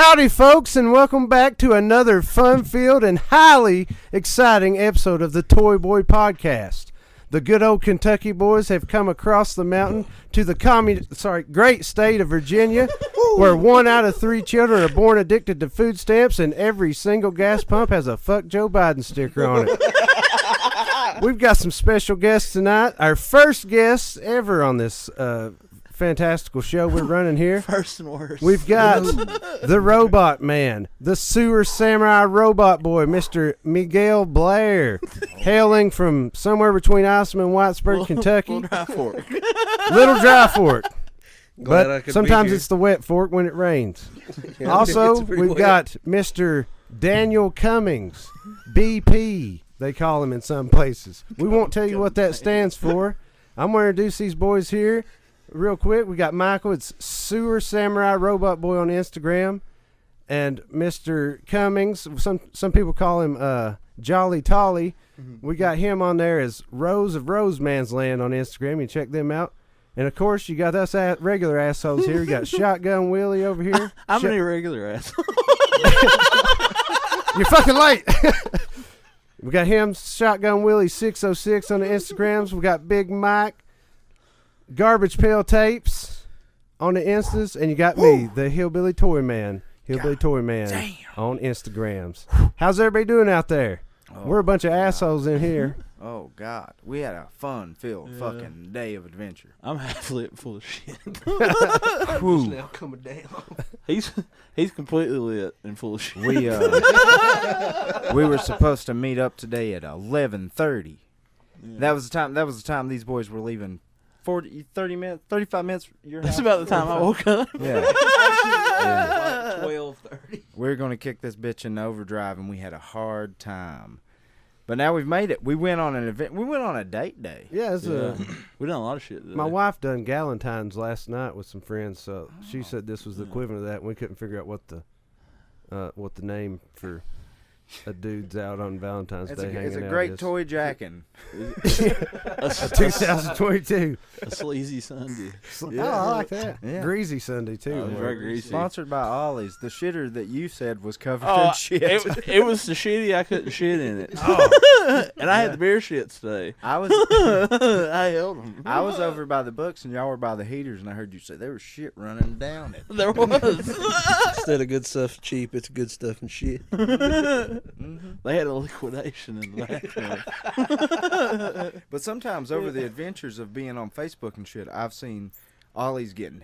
Howdy, folks, and welcome back to another fun-filled and highly exciting episode of the Toy Boy Podcast. The good old Kentucky boys have come across the mountain to the great state of Virginia, where 1 out of 3 children are born addicted to food stamps, and every single gas pump has a "Fuck Joe Biden" sticker on it. We've got some special guests tonight. Our first guests ever on this fantastical show we're running here. First and worst. We've got the Robot Man, the Sewer Samurai Robot Boy, Mr. Miguel Blair, hailing from somewhere between Isom and Whitesburg, Kentucky. Little Dry Fork. Little Dry Fork. Glad But sometimes it's the wet fork when it rains. Yeah, Also, it's pretty we've wet. got Mr. Daniel Cummings, BP, they call him in some places. We won't tell you what that stands for. I'm going to introduce these boys here. Real quick, we got Michael. It's Sewer Samurai Robot Boy on Instagram, and Mr. Cummings. Some people call him Jolly Tolly. We got him on there as Rose of Roseman's Land on Instagram. You check them out. And of course, you got us regular assholes here. We got Shotgunwilly over here. I'm an irregular ass. You're fucking late. We got him, Shotgunwilly 606 on the Instagrams. We got Big Mike, Garbagepailtapes on the Instas, and you got me, the hillbilly toyman, on Instagrams. How's everybody doing out there? We're a bunch of assholes in here. Oh God, we had a fun-filled fucking day of adventure. I'm half lit full of shit. It's now coming down. He's completely lit and full of shit. We were supposed to meet up today at 11:30. Yeah. That was the time these boys were leaving. 35 minutes. That's about the time I woke up. Yeah. 12:30. We're gonna kick this bitch in overdrive, and we had a hard time. But now we've made it. We went on an event. We went on a date day. Yeah, We done a lot of shit today. my wife done Galentine's last night with some friends, so she said this was the equivalent of that, and we couldn't figure out what the name for a dude's out on Valentine's Day hanging out. It's a great toy jackin'. A 2022. A sleazy Sunday. Oh, I like that. Yeah. Greasy Sunday, too. Oh, very greasy. Sponsored by Ollie's. The shitter that you said was covered Oh, in shit. it was so shitty I couldn't shit in it. Oh. And I had the beer shits today. I held them. I was over by the books and y'all were by the heaters, and I heard you say there was shit running down it. There was. Instead of good stuff cheap, it's good stuff and shit. Mm-hmm. They had a liquidation in the back. But sometimes over the adventures of being on Facebook and shit, I've seen Ollie's getting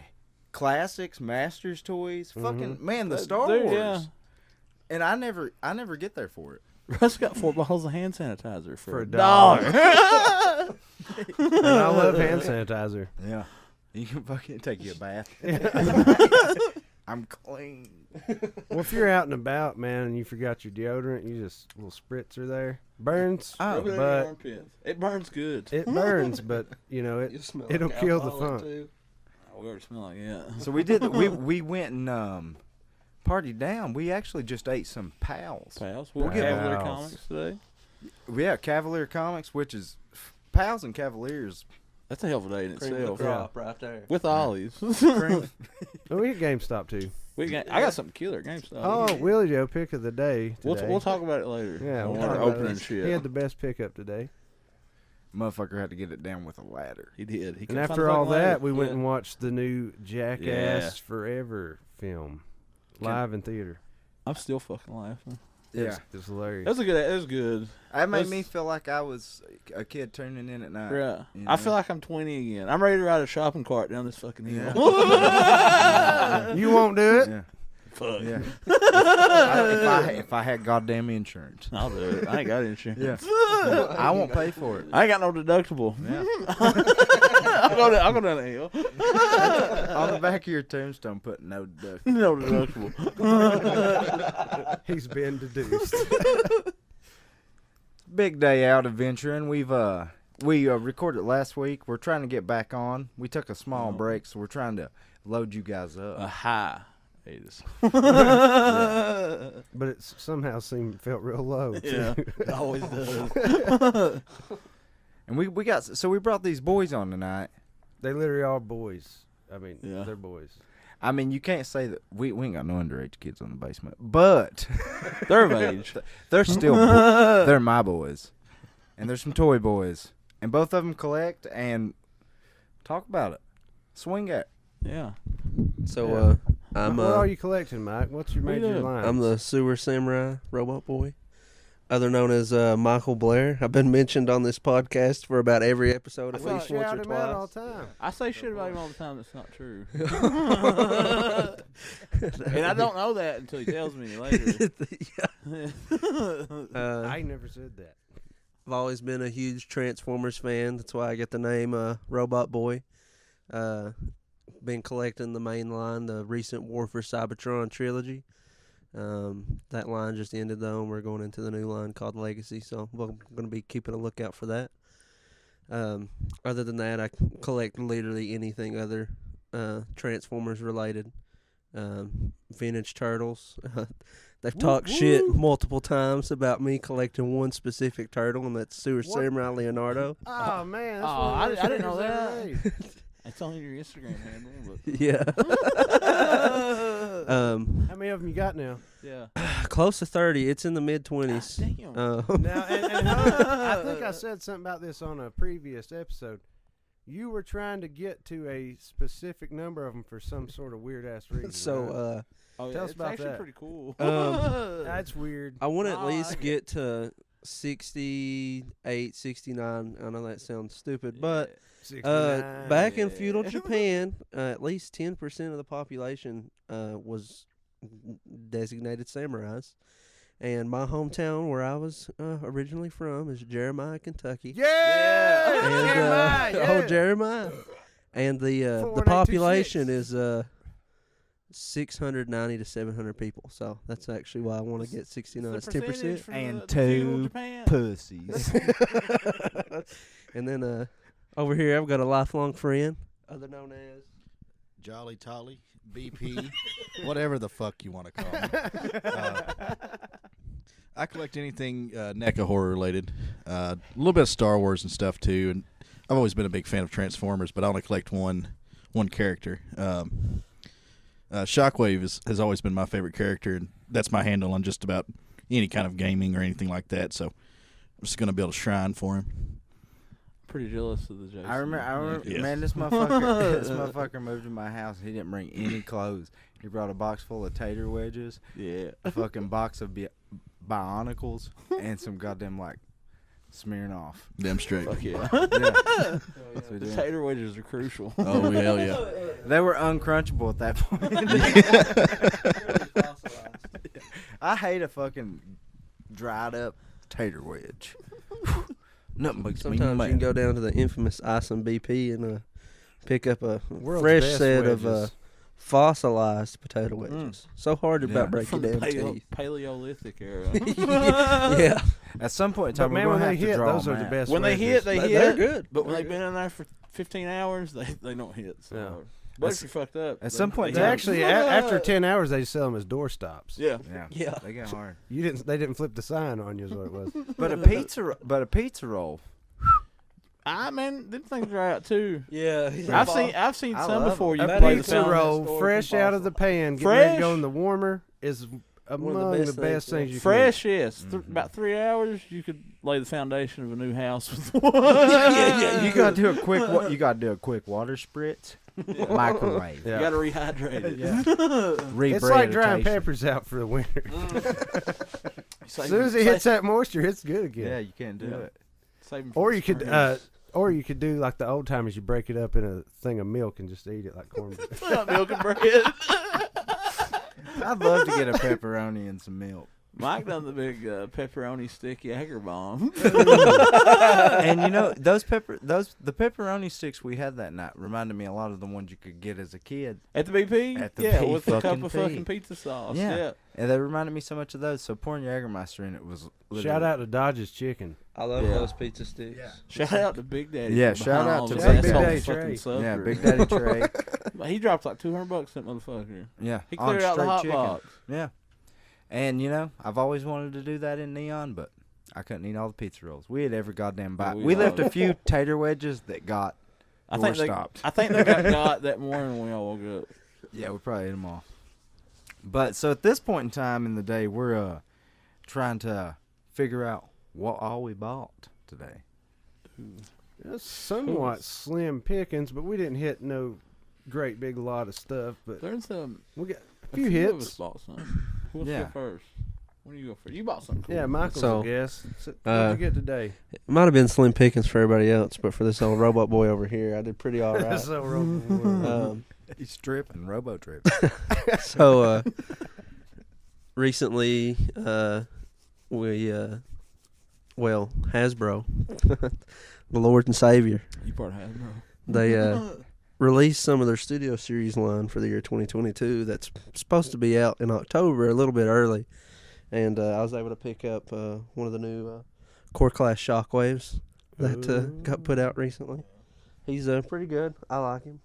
classics, Masters toys, fucking man, the Star Dude, Wars. yeah. And I never get there for it. Russ got 4 bottles of hand sanitizer for a $1. And I love hand sanitizer. Yeah, you can fucking take you a bath. I'm clean. Well, if you're out and about, man, and you forgot your deodorant, you just a little spritzer there. Burns, Rub it in your but armpits. It burns good. it burns, but you know You smell it'll like kill the alcohol, funk. too. We already smell like it. So we went and partied down. We actually just ate some Pals. Pals. We'll Pals. get Cavalier Comics today. Yeah, Cavalier Comics, which is Pals and Cavaliers. That's a hell of a day in Cream of itself. the crop right there. With Ollie's. Oh, we had GameStop too. I got something killer at GameStop. Oh, Willie Joe pick of the day today. We'll talk about it later. Yeah, we'll talk about opening it. shit. He had the best pickup today. Motherfucker had to get it down with a ladder. He did. He And couldn't find after the all fucking that, ladder. we went Yeah. and watched the new Jackass Yeah. Forever film, live in theater. I'm still fucking laughing. Yeah, It was hilarious. That was good. that made That's- me feel like I was a kid turning in at night. Yeah. You I know? feel like I'm 20 again. I'm ready to ride a shopping cart down this fucking hill. You won't do it? Yeah, Fuck. yeah. if I had goddamn insurance, I'll do it. I ain't got insurance. yeah, I won't pay for it. I ain't got no deductible. Yeah. I'll go down the hill. On the back of your tombstone, put no deductible. No deductible. He's been deduced. Big day out adventuring. We recorded last week. We're trying to get back on. We took a small break, so we're trying to load you guys up. A high. Haters. But it somehow felt real low, too. Yeah, it always does. And we brought these boys on tonight. They literally are boys. I mean, Yeah. they're boys. I mean, you can't say that we ain't got no underage kids on the basement, but They're of age. they're still they're my boys, and there's some toy boys, and both of them collect and talk about it, swing at. Yeah. So I'm what are you collecting, Mike? What's your major line? I'm the sewer samurai robot boy, other known as Michael Blair. I've been mentioned on this podcast for about every episode, at least once or shout him out all twice. the time. I say shit about him all the time that's not true. And I don't know that until he tells me later. I never said that. I've always been a huge Transformers fan. That's why I get the name Robot Boy. Been collecting the main line, the recent War for Cybertron trilogy. That line just ended though, and we're going into the new line called Legacy, so we're going to be keeping a lookout for that. Other than that, I collect literally anything other Transformers related. Vintage turtles. They've talked shit multiple times about me collecting one specific turtle, and that's Sewer Samurai Leonardo. Oh man, that's I didn't know ever that. made. It's on your Instagram handle. But Yeah. How many of them you got now? yeah. Close to 30. It's in the mid-20s. Damn. Now, and I think I said something about this on a previous episode. You were trying to get to a specific number of them for some sort of weird ass reason. So, Oh, Tell us it's about actually that. pretty cool. That's weird. I want to at No, least I- get to 68, 69. I know that sounds stupid, but 69. back in feudal Japan, at least 10% of the population was designated samurais. And my hometown, where I was originally from, is Jeremiah, Kentucky. Yeah, And, Jeremiah, yeah. Oh, Jeremiah. And the 41826. population is 690 to 700 people. So that's actually why I want to get 69. It's 10%. And two pussies. And then over here, I've got a lifelong friend, other known as Jolly Tolly, BP, whatever the fuck you want to call me. I collect anything NECA horror related. A little bit of Star Wars and stuff too. And I've always been a big fan of Transformers, but I only collect one character. Shockwave has always been my favorite character, and that's my handle on just about any kind of gaming or anything like that. So I'm just gonna build a shrine for him. Pretty jealous of the Jason. I remember, Yes. man, this motherfucker moved to my house. He didn't bring any clothes. He brought a box full of tater wedges, Yeah. a fucking box of Bionicles, and some goddamn like Smirnoff. Damn straight. Fuck yeah. Yeah. That's what we The did. tater wedges are crucial. Oh hell yeah. They were uncrunchable at that point. I hate a fucking dried up tater wedge. Nothing makes me sometimes mad. you can go down to the infamous Ice and BP and pick up a World's fresh best set of wedges. fossilized potato wedges. So hard to Yeah. about break From your the damn teeth. Paleolithic era. Yeah. At some point in But time, man, we're when gonna they have to hit, draw those them are the out. best. When they wedges. hit, they They're hit. good. But when they've been in there for 15 hours, they don't hit. So. Yeah. But if you're fucked up. At some point They Yeah. actually after 10 hours they sell them as door stops. Yeah. Yeah, Yeah. they get hard. They didn't flip the sign on you is what it was. But a pizza roll. Man, them things are out too. Yeah. I've seen I some love before. You A That play the pizza sound roll store fresh from out of the pan, getting Fresh? ready to go in the warmer is among One of the the best best things, things you fresh. Yes, Mhm. about 3 hours, you could lay the foundation of a new house with one. You gotta do a quick. You gotta do a quick water spritz. Microwave. can. You got to rehydrate it. It's like drying peppers out for the winter. As soon as it hits that moisture, it's good again. Yeah, you can't do it. Or you could do like the old timers. You break it up in a thing of milk and just eat it like cornbread. milk and bread. I'd love to get a pepperoni and some milk. Mike done the big pepperoni stick Jager bomb. And you know the pepperoni sticks we had that night reminded me a lot of the ones you could get as a kid. At the BP? At the yeah, BP with the cup fucking of P. fucking pizza sauce. Yeah. Yeah. And they reminded me so much of those. So pouring Jägermeister in it was Shout out to Dodge's Chicken. I love Yeah. those pizza sticks. Shout out to Big Daddy. Yeah, for shout behind out all to this Big asshole Daddy fucking Trey. supper. Yeah, Big Daddy Trey. He dropped like $200 that motherfucker. Yeah, He on cleared out the straight hot chicken. box. Yeah. And, you know, I've always wanted to do that in Neon, but I couldn't eat all the pizza rolls. We had every goddamn bite. we We left all- a few tater wedges that got I think they stopped. got that morning when we all woke up. Yeah, we probably ate them all. But so at this point in time in the day, we're trying to figure out what all we bought today. It's somewhat slim pickings, but we didn't hit no great big lot of stuff. But There's we got a few few of us hits. bought some. Who wants to go first? When do you go first? You bought something. Yeah, Michael's So, a guess. So, what'd you get today? It might have been slim pickings for everybody else, but for this old robot boy over here, I did pretty all right. So, He's tripping, robo tripping. So recently, Hasbro, the Lord and Savior, You part of Hasbro. they released some of their Studio Series line for the year 2022 that's supposed to be out in October, a little bit early. And I was able to pick up one of the new Core Class Shockwaves that got put out recently. He's pretty good. I like him.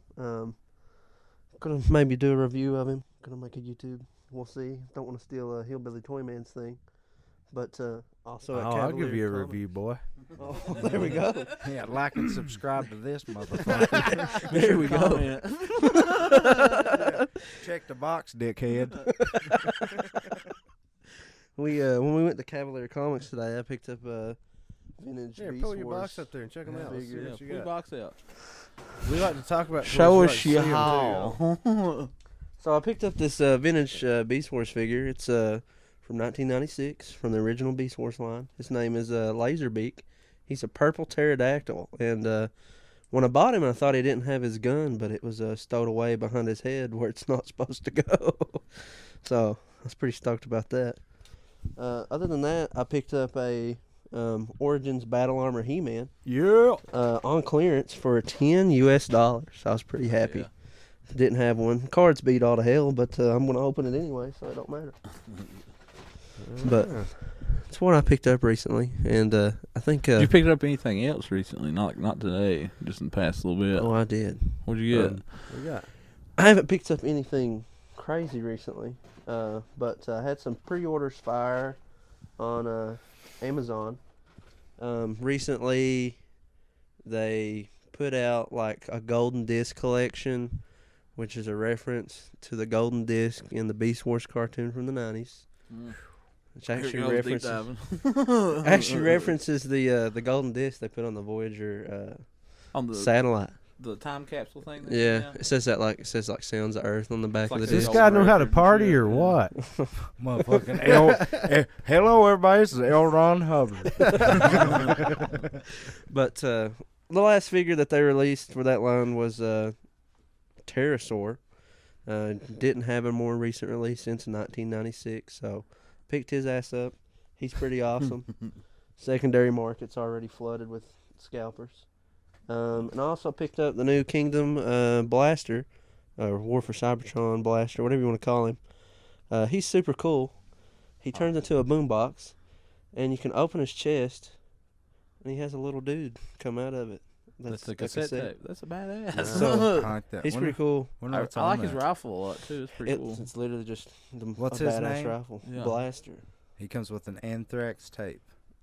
Gonna maybe do a review of him. Gonna make a YouTube. We'll see. Don't want to steal Hillbilly Toyman's thing. But also at I'll give you a Cavalier review, boy. Oh, there we go. Yeah, like and subscribe to this motherfucker. There we go. Check the box, dickhead. When we went to Cavalier Comics today, I picked up a vintage Here, Beast pull your Wars. box up there and check them out. Let's see figure. what you Pull your got. box out. We like to talk about. Show toys, us we like to your see 'em, too. haul. So I picked up this vintage Beast Wars figure. It's from 1996, from the original Beast Wars line. His name is Laserbeak. He's a purple pterodactyl. And when I bought him, I thought he didn't have his gun, but it was stowed away behind his head where it's not supposed to go. So I was pretty stoked about that. Other than that, I picked up a Origins Battle Armor He-Man Yeah. on clearance for $10 US. I was pretty happy. Yeah. Didn't have one. Cards beat all to hell, but I'm going to open it anyway, so it don't matter. But that's what I picked up recently, and I think. You picked up anything else recently? Not today, just in the past little bit. Oh, I did. What'd you get? What we got? I haven't picked up anything crazy recently, but I had some pre-orders fire on Amazon. Recently, they put out like a Golden Disc collection, which is a reference to the Golden Disc in the Beast Wars cartoon from the 90s. Which actually references the Golden Disc they put on the Voyager on the satellite. The time capsule thing. Yeah, it says like Sounds of Earth on the back It's of the like Does disc. this guy know how to record and party shit, or yeah. what? Motherfucking hello, everybody. This is L. Ron Hubbard. But the last figure that they released for that line was Pterosaur. Didn't have a more recent release since 1996, so picked his ass up. He's pretty awesome. Secondary market's already flooded with scalpers. And I also picked up the new Kingdom Blaster, or War for Cybertron Blaster, whatever you want to call him. He's super cool. He turns into a boombox, and you can open his chest, and he has a little dude come out of it. That's a cassette tape. That's a badass. So, I like that. he's pretty cool. I like his rifle a lot too. It's pretty cool. It's literally just What's a his badass name? rifle. Yeah. Blaster. He comes with an anthrax tape.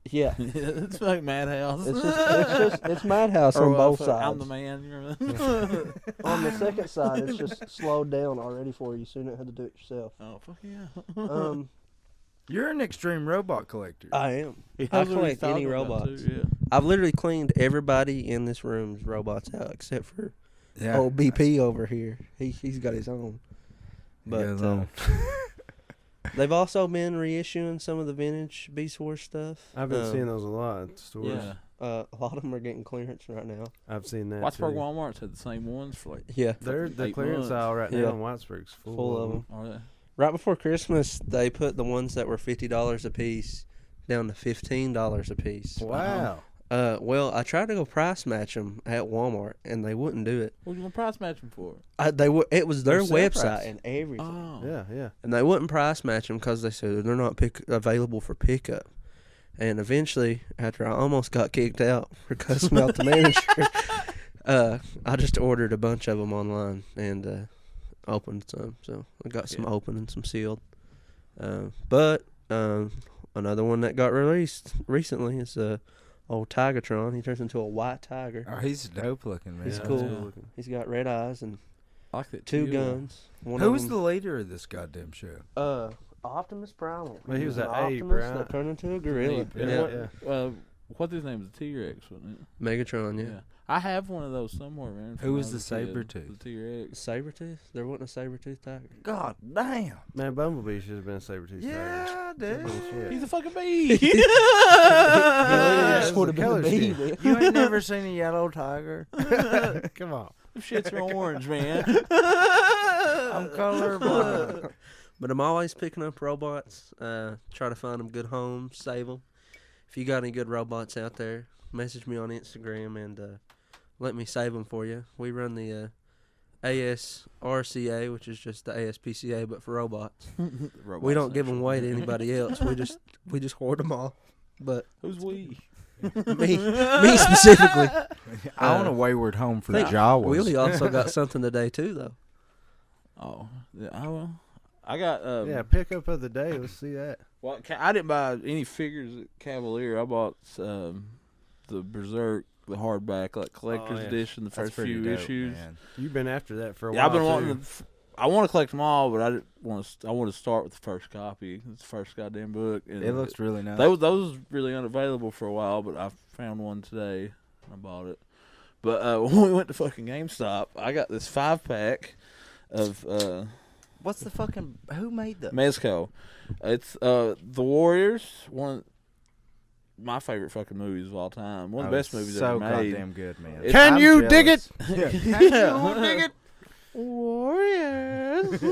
Yeah. It's like Madhouse. It's Madhouse on both sides. I'm the man. You remember? On the second side, it's just slowed down already for you, so you don't have to do it yourself. Oh fuck yeah! You're an extreme robot collector. I am. He I knows what he's collect any talking about, robots. too, yeah. I've literally cleaned everybody in this room's robots out except for Yeah. old BP over here. He's got his own. But they've also been reissuing some of the vintage Beast Wars stuff. I've been seeing those a lot at stores. Yeah. A lot of them are getting clearance right now. I've seen that. Whitesburg too. Walmart's had the same ones for like. Yeah. They're the 8 clearance months. aisle right Yeah. now in Whitesburg's Full of them. Are they? Right before Christmas, they put the ones that were $50 a piece down to $15 a piece. Wow. Well, I tried to go price match them at Walmart, and they wouldn't do it. What you gonna price match them for? It was their Sale website price. and everything, Oh. Yeah, yeah. and they wouldn't price match them because they said they're not available for pickup. And eventually, after I almost got kicked out for cussing out the manager, I just ordered a bunch of them online and opened some. So I got some open and some sealed. But another one that got released recently is old Tigatron. He turns into a white tiger. Oh, he's dope looking, man. He's Yeah, cool. that's good looking. He's got red eyes, and I like that two too. guns. One Who's of the leader of this goddamn show? them, Optimus Prime. Well, he was an an ape, Optimus right? that turned into a gorilla. What's his name? The T-Rex, wasn't it? Megatron, yeah. I have one of those somewhere, man. Who was the Sabertooth? The T-Rex. Sabretooth? There wasn't a Sabretooth tiger. God damn. Man, Bumblebee should have been a saber-tooth tiger. Yeah, dude. Bullshit. He's a fucking bee. That's would have been color a bee, scheme. man. You ain't never seen a yellow tiger? Come on. Them shits are orange, man. I'm colorblind. But I'm always picking up robots. Try to find them good homes, save them. If you got any good robots out there, message me on Instagram and let me save them for you. We run the ASRCA, which is just the ASPCA, but for robots. We don't give them away to anybody else. We just hoard them all. But Who's we? me specifically. I want a wayward home for think Jawas. Willy also got something today too, though. Oh, yeah. I got. Yeah, pickup of the day. Let's see that. Well, I didn't buy any figures at Cavalier. I bought the Berserk, the hardback, like collector's edition, the That's first pretty few dope, issues. man. You've been after that for a Yeah, while. I've been too. wanting to. I want to collect them all, but I didn't want to. I want to start with the first copy. It's the first goddamn book. And It looks really nice. those was really unavailable for a while, but I found one today. And I bought it. But when we went to fucking GameStop, I got this 5-pack of What's the fucking... Who made that? Mezco. It's The Warriors, one of my favorite fucking movies of all time. One of the best movies so ever made. goddamn good, man. Can I'm you dig jealous. it? Can you dig it? Warriors.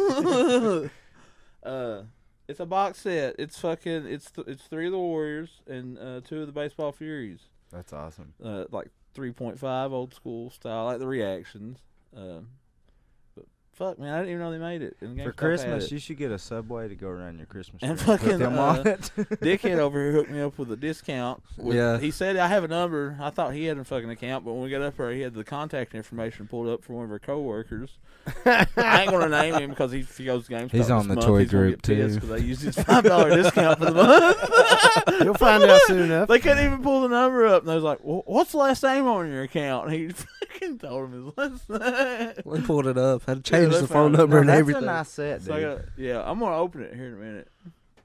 It's a box set. It's fucking. It's 3 of the Warriors and 2 of the Baseball Furies. That's awesome. Like 3.5 old school style, like the reactions. But fuck, man, I didn't even know they made it. And For GameStop Christmas, had it. you should get a Subway to go around your Christmas tree And and put fucking, them on it. Dickhead over here hooked me up with a discount. Yeah. He said I have a number. I thought he had a fucking account, but when we got up there, he had the contact information pulled up for one of our coworkers. I ain't gonna name him because if he goes to GameStop He's on this the month, toy he's gonna group, get pissed too. because they used his $5 discount for the month. You'll find out soon enough. They couldn't even pull the number up, and they was like, well, "What's the last name on your account?" And he fucking told him his last name. We pulled it up. Had to change they the phone found it. number and That's everything. a nice set, So I dude. got, I'm gonna open it here in a minute.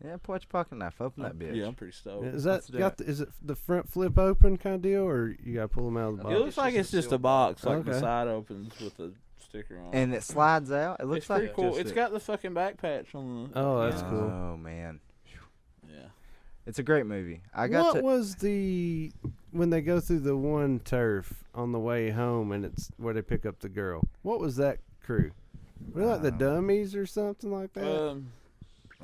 Yeah, pull out your pocket knife. Open that bitch. Yeah, I'm pretty stoked. Is Let's that do got? Is it the front flip open kind of deal, or you gotta pull them out of the It box? looks like it's just a box, like the Okay. side opens with a sticker on. And it slides out. It looks it's like pretty cool. just It's a- got the fucking back patch on the. Oh, that's cool. Oh man, Yeah. it's a great movie. I got What to. was the when they go through the one turf on the way home, and it's where they pick up the girl? What was that crew? Were they like the dummies or something like that?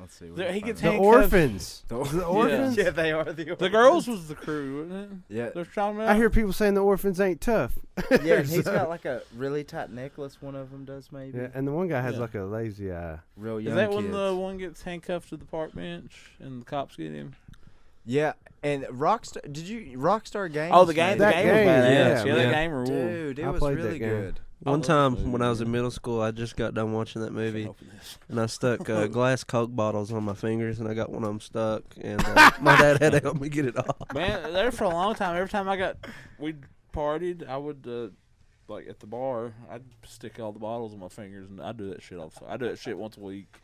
Let's see. There- he gets the handcuffed. orphans. The orphans. Yeah, they are the. The girls was the crew, wasn't it? Yeah, They're talking about. I hear people saying the orphans ain't tough. yeah. And he's So- got like a really tight necklace. One of them does maybe. Yeah, and the one guy has Yeah. like a lazy eye. Real Is young that kids. when the one gets handcuffed to the park bench and the cops get him? Yeah, and Rockstar. Did you Rockstar Games? Oh, the game. made The That it. game was game, badass. yeah, Yeah, that man. game ruled. Dude, it I was played really that game. good. One love that time movie, when I was in man. middle school, I just got done watching that movie, Open this. and I stuck glass Coke bottles on my fingers, and I got one of them stuck, and my dad had to help me get it off. Man, there for a long time. Every time we partied, I would like at the bar, I'd stick all the bottles on my fingers, and I'd do that shit all the time. I do that shit once a week.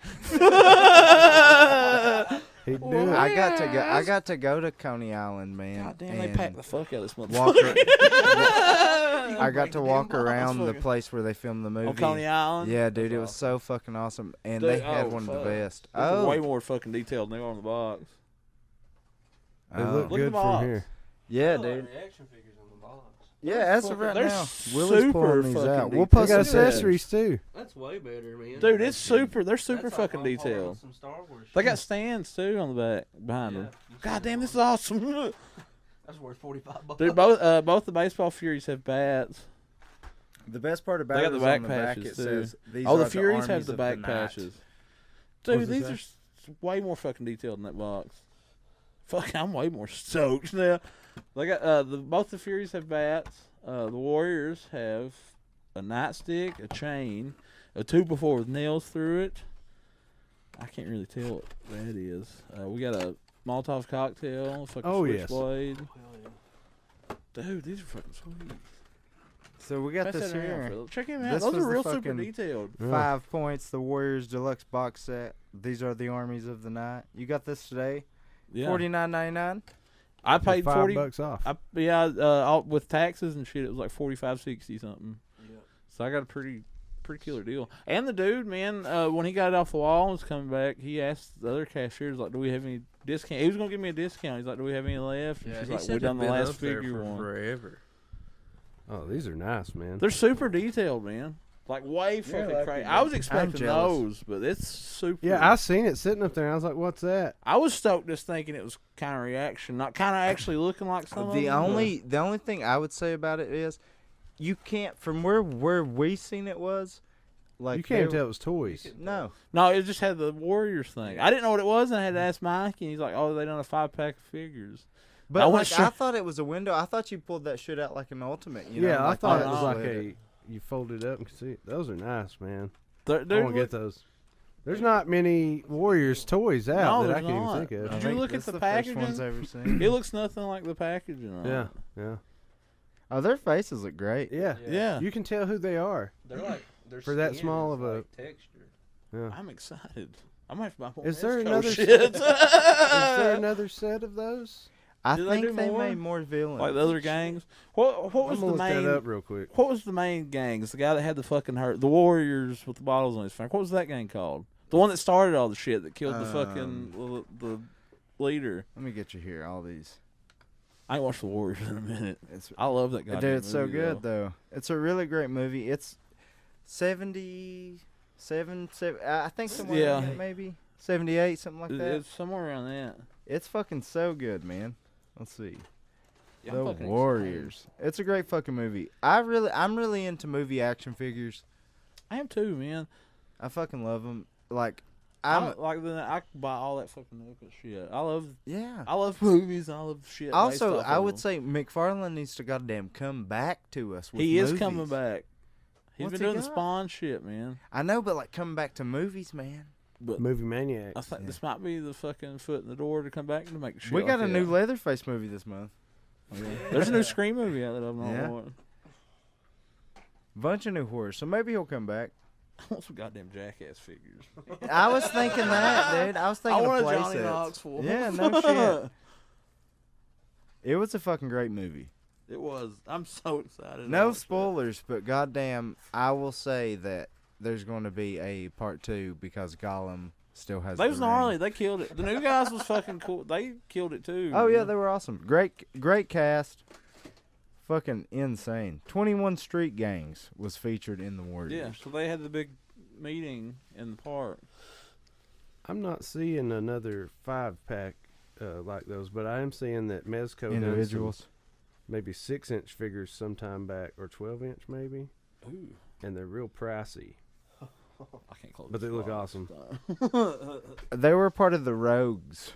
He'd do it. I got to go to Coney Island, man. God damn, they and packed the fuck out of this walk motherfucker. I got to walk around the fucking- place where they filmed the movie. On Coney Island. Yeah, dude, That's it was awesome. so fucking awesome, and Dude, they had oh, one of the fuck. best. This is Oh, way more fucking detailed than they are on the box. They look Look at good the from box. here. yeah, dude. Action figures on the box. Yeah, as of fucking- right they're now, super Willie's pulling these fucking out. We'll detailed. They post got some pictures. accessories too. That's way better, man. Dude, it's super. They're super fucking detailed. Some Star Wars They got shit. stands too on the back behind them. Yeah. God damn, this is awesome. That's worth $45. Dude, both the Baseball Furies have bats. The best part about They it got the is back on the back patches it too. says these Oh, are the Furies have armies the of back night. patches. What Dude, does it these say? are way more fucking detailed in that box. Fuck, I'm way more stoked now. They got both the Furies have bats. The Warriors have a nightstick, a chain, a 2x4 with nails through it. I can't really tell what that is. We got a Molotov cocktail, a fucking Oh, yes. switchblade. Dude, these are fucking sweet. So we got Pass this that around, here. Philip. Check him out. This Those was are the real super fucking- detailed. Yeah. 5 points, the Warriors Deluxe box set. These are the armies of the night. You got this today. Yeah. $49.99. I paid $40. $5 off. With taxes and shit, it was like $45.60 something. Yeah. So I got a pretty killer deal. And the dude, man, when he got it off the wall and was coming back, he asked the other cashiers, like, "Do we have any discount?" He was gonna give me a discount. He's like, "Do we have any left?" And Yeah, she's he like, said "We it'd done the been last up there figure for one." forever. Oh, these are nice, man. They're super detailed, man. Like way fucking like crazy. it, I was man. expecting jealous. those, but it's super. Yeah, I seen it sitting up there. And I was like, "What's that?" I was stoked just thinking it was kind of reaction, not kind of actually looking like some of The them, only thing I would say about it is you can't, from where we seen it was, like You can't they- tell it was toys. No. No, it just had the Warriors thing. I didn't know what it was, and I had to ask Mike, and he's like, "Oh, they done a 5-pack of figures." I But went like, I straight- thought it was a window. I thought you pulled that shit out like an ultimate. You Yeah, know, I thought it oh, was no. like you fold it up and see it. Those are nice, man. They're, I they're want to get those. There's not many Warriors toys out No, that I there's can not. even think Did of. you look at That's the the first ones packaging? I've ever seen. It looks nothing like the packaging. On Yeah, it. yeah, Oh, their faces look great. yeah. Yeah. You can tell who they are. They're like their For that skin small is of a- like texture. Yeah. I'm excited. I might have to buy more. Is there Mexico another shit? Is there another set of those? I Do they think do they more? made more villains. Like the other gangs? What I'm was gonna the look main? that up real quick. What was the main gangs? The guy that had the fucking hurt, the Warriors with the bottles on his finger. What was that gang called? The one that started all the shit that killed the fucking the leader. Let me get you here. All these. I ain't watched the Warriors in a minute. It's, I love that guy. dude, it's so good though. It's a really great movie. It's 77. I think somewhere Yeah. around there, maybe 78, something like that. It's somewhere around that. It's fucking so good, man. Let's see. Yeah, I'm The fucking Warriors. It's a great fucking movie. I'm really into movie action figures. I am too, man. I fucking love them. Like, I'm like I could buy all that fucking Lucas shit. I love yeah. movies. And I love shit. based Also, off I of would them. say McFarlane needs to goddamn come back to us with he is movies. coming back. He's What's been he doing the got? Spawn shit, man. I know, but like coming back to movies, man. But Movie Maniac. I think Yeah. this might be the fucking foot in the door to come back to make shit. We got like a new that. Leatherface movie this month. There's a new Scream movie out that I'm not Yeah. watching. Bunch of new horrors, so maybe he'll come back. I want some goddamn Jackass figures. I was thinking that, dude. I was I thinking want of a play Johnny sets. Knoxville. Yeah, no shit. It was a fucking great movie. It was. I'm so excited. No about spoilers, but goddamn, I will say that there's going to be a part 2 because Gollum still has. They the was ring. gnarly. They killed it. The new guys was fucking cool. They killed it too. Oh yeah, man. they were awesome. Great cast. Fucking insane. 21 Street Gangs was featured in the Warriors. Yeah. So they had the big meeting in the park. I'm not seeing another 5-pack like those, but I am seeing that Mezco done some Individuals. maybe 6-inch figures sometime back, or 12-inch maybe, Ooh. and they're real pricey. I can't close. But they this look box. awesome. They were part of the Rogues.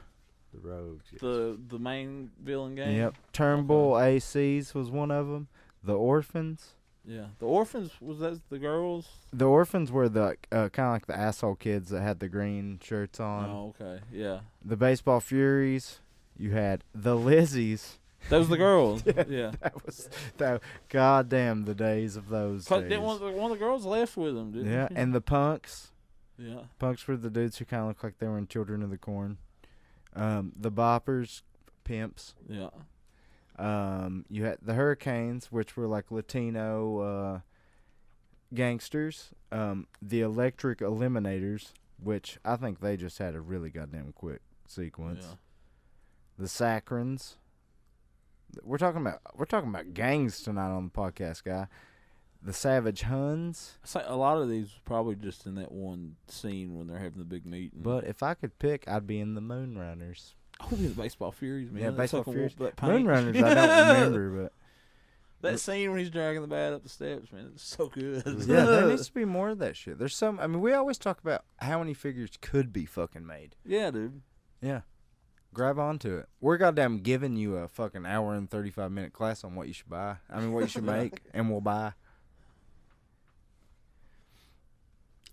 The Rogues. Yes. The main villain gang. Yep. Turnbull ACs was one of them. The Orphans. Yeah. The orphans was that the girls? The Orphans were the kind of like the asshole kids that had the green shirts on. Oh, okay. Yeah. The Baseball Furies. You had the Lizzies. That was the girls. Yeah. That was that. Goddamn, the days of those. Didn't Days. one of the girls left with him, didn't Yeah, she? and the Punks. Yeah. Punks were the dudes who kind of looked like they were in Children of the Corn. The Boppers, pimps. Yeah. You had the Hurricanes, which were like Latino gangsters. The Electric Eliminators, which I think they just had a really goddamn quick sequence. Yeah. The Saccharins. We're talking about gangs tonight on the podcast, guy. The Savage Huns. I say a lot of these probably just in that one scene when they're having the big meeting. But if I could pick, I'd be in the Moonrunners. I would be the Baseball Furies, man. Yeah, That Baseball fucking Furies. that paint. Moonrunners, I don't remember, but That scene when he's dragging the bat up the steps, man, it's so good. yeah, there needs to be more of that shit. There's some. I mean, we always talk about how many figures could be fucking made. Yeah, dude. Yeah, grab onto it. We're goddamn giving you a fucking hour and 35-minute class on what you should buy. I mean, what you should make, and we'll buy.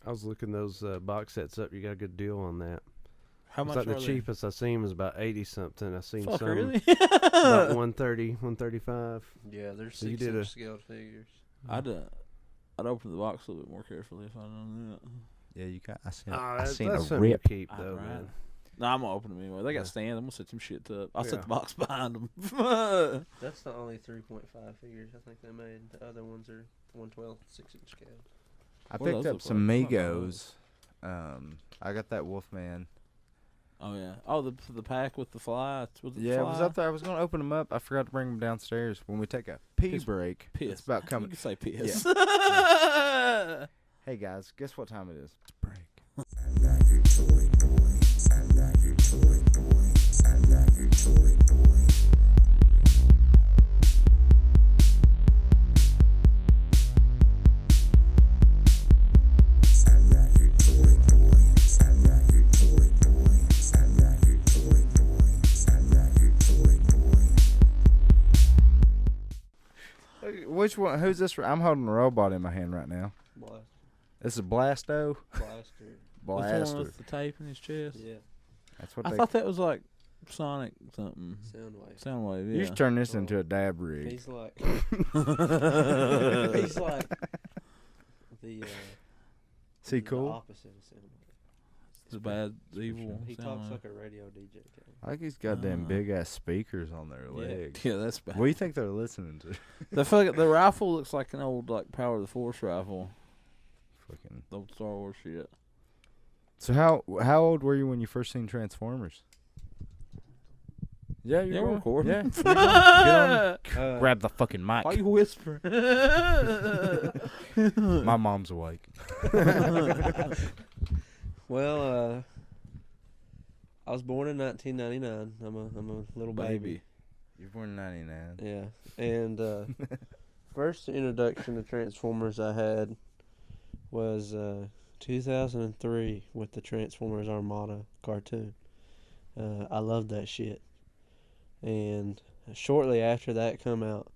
I was looking those box sets up. You got a good deal on that. How It's much like are the they? cheapest I seen was about 80 something. I seen Fuck, some really? about 130, 135. Yeah, they're So you 6-inch did a- scaled figures. I'd open the box a little bit more carefully if I'd done that. Yeah, you got. I seen. Oh, I that's seen a something you rip. keep though, Alright. man. No, I'm gonna open them anyway. They got Yeah. stands. I'm gonna set some shit up. I'll Yeah. set the box behind them. That's the only 3.5 figures I think they made. The other ones are 112 6-inch scale. I What do picked those up look some like? Migos. I got that Wolfman. Oh yeah. Oh, the pack with the fly. Was it Yeah, the it was fly? up there. I was gonna open them up. I forgot to bring them downstairs. When we take a pee Piss- break, Piss. it's about You coming. can say piss. Hey guys, guess what time it is? It's break. Which one? Who's this? I'm holding a robot in my hand right now. Blaster. This is Blasto. Blaster. Which one Blaster. with the tape in his chest? Yeah. That's what I they. thought that was like Sonic something. Soundwave. Soundwave, You yeah. should turn this into a dab rig. He's like. He's like. The. Is he the cool? opposite of Soundwave. The bad, evil. He talks Soundwave. like a radio DJ. I like he's got them Ah. big ass speakers on their Yeah. legs. Yeah, that's bad. What do you think they're listening to? The rifle looks like an old like Power of the Force rifle. Fucking. The old Star Wars shit. So how old were you when you first seen Transformers? Yeah, Yeah, we're recording. Yeah, get on. Uh, Grab the fucking mic. Why you whispering? My mom's awake. Well, I was born in 1999. I'm a little baby. You're born in '99. Yeah, and first introduction to Transformers I had was 2003 with the Transformers Armada cartoon. I loved that shit, and shortly after that come out,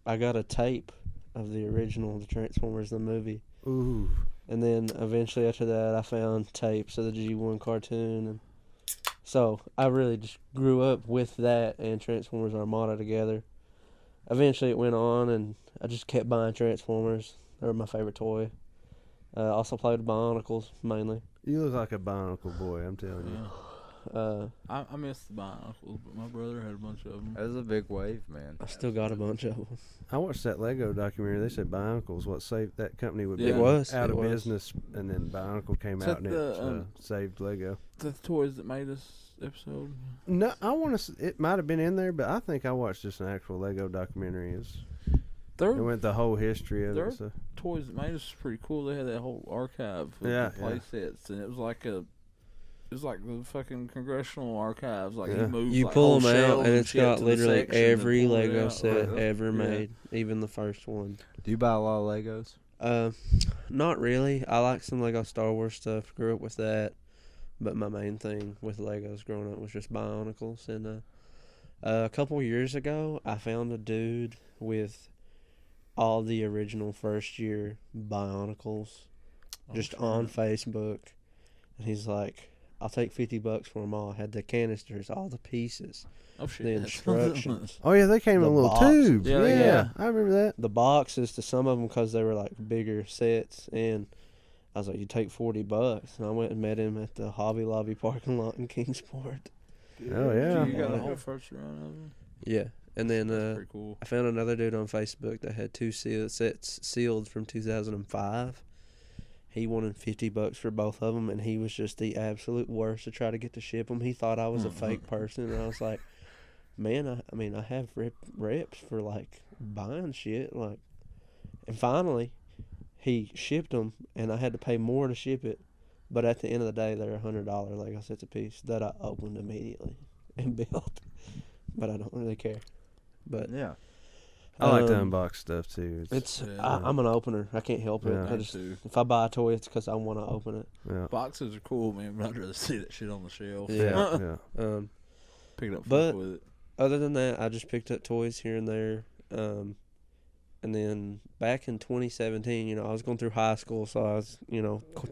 I got a tape of the original The Transformers the movie. Ooh. And then eventually after that, I found tapes of the G1 cartoon. And so I really just grew up with that and Transformers Armada together. Eventually it went on, and I just kept buying Transformers. They were my favorite toy. Also played with Bionicles, mainly. You look like a Bionicle boy, I'm telling you. Yeah. I miss the Bionicles, but my brother had a bunch of them. That was a big wave, man. I still got a bunch of them. I watched that Lego documentary. They said Bionicles what saved that company would Yeah. be It was, out it of was. business, and then Bionicle came Is out that and it the, saved Lego. The toys that made us episode. No, I want to. It might have been in there, but I think I watched just an actual Lego documentary. It Their went the whole history of They're- it. So. toys that made us was pretty cool. They had that whole archive of Yeah, the play sets, and it was like the fucking congressional archives. Like Yeah. you move, You like, pull whole them out, shelves and it's shit got to the literally section and every pull it Lego out. set Like, ever yeah. made, even the first one. Do you buy a lot of Legos? Not really. I like some Lego Star Wars stuff. Grew up with that, but my main thing with Legos growing up was just Bionicles. And a couple years ago, I found a dude with all the original first year Bionicles just on Facebook, and he's like, "I'll take $50 for them all." Had the canisters, all the pieces, Oh shit! the instructions. Oh yeah, they came in The a little box. tube. Yeah, Yeah, yeah. I remember that. The boxes to some of them because they were like bigger sets, and I was like, "You take $40," and I went and met him at the Hobby Lobby parking lot in Kingsport. Oh yeah. You got the Yeah. whole first run of them. Yeah, and then That's pretty cool. I found another dude on Facebook that had two sets sealed from 2005. He wanted $50 for both of them, and he was just the absolute worst to try to get to ship them. He thought I was a fake person, and I was like, "Man, I mean, I have reps for like buying shit, like." And finally, he shipped them, and I had to pay more to ship it. But at the end of the day, they're $100 Lego sets a piece that I opened immediately and built. But I don't really care. But Yeah. I like to um, unbox stuff too. it's Yeah. I'm an opener. I can't help it. Yeah. I just if I buy a toy, it's because I want to open it. yeah. Boxes are cool, man, but I'd rather see that shit on the shelf. Yeah. Yeah. Pick it up But- with it. Other than that, I just picked up toys here and there. And then back in 2017, I was going through high school, so I was,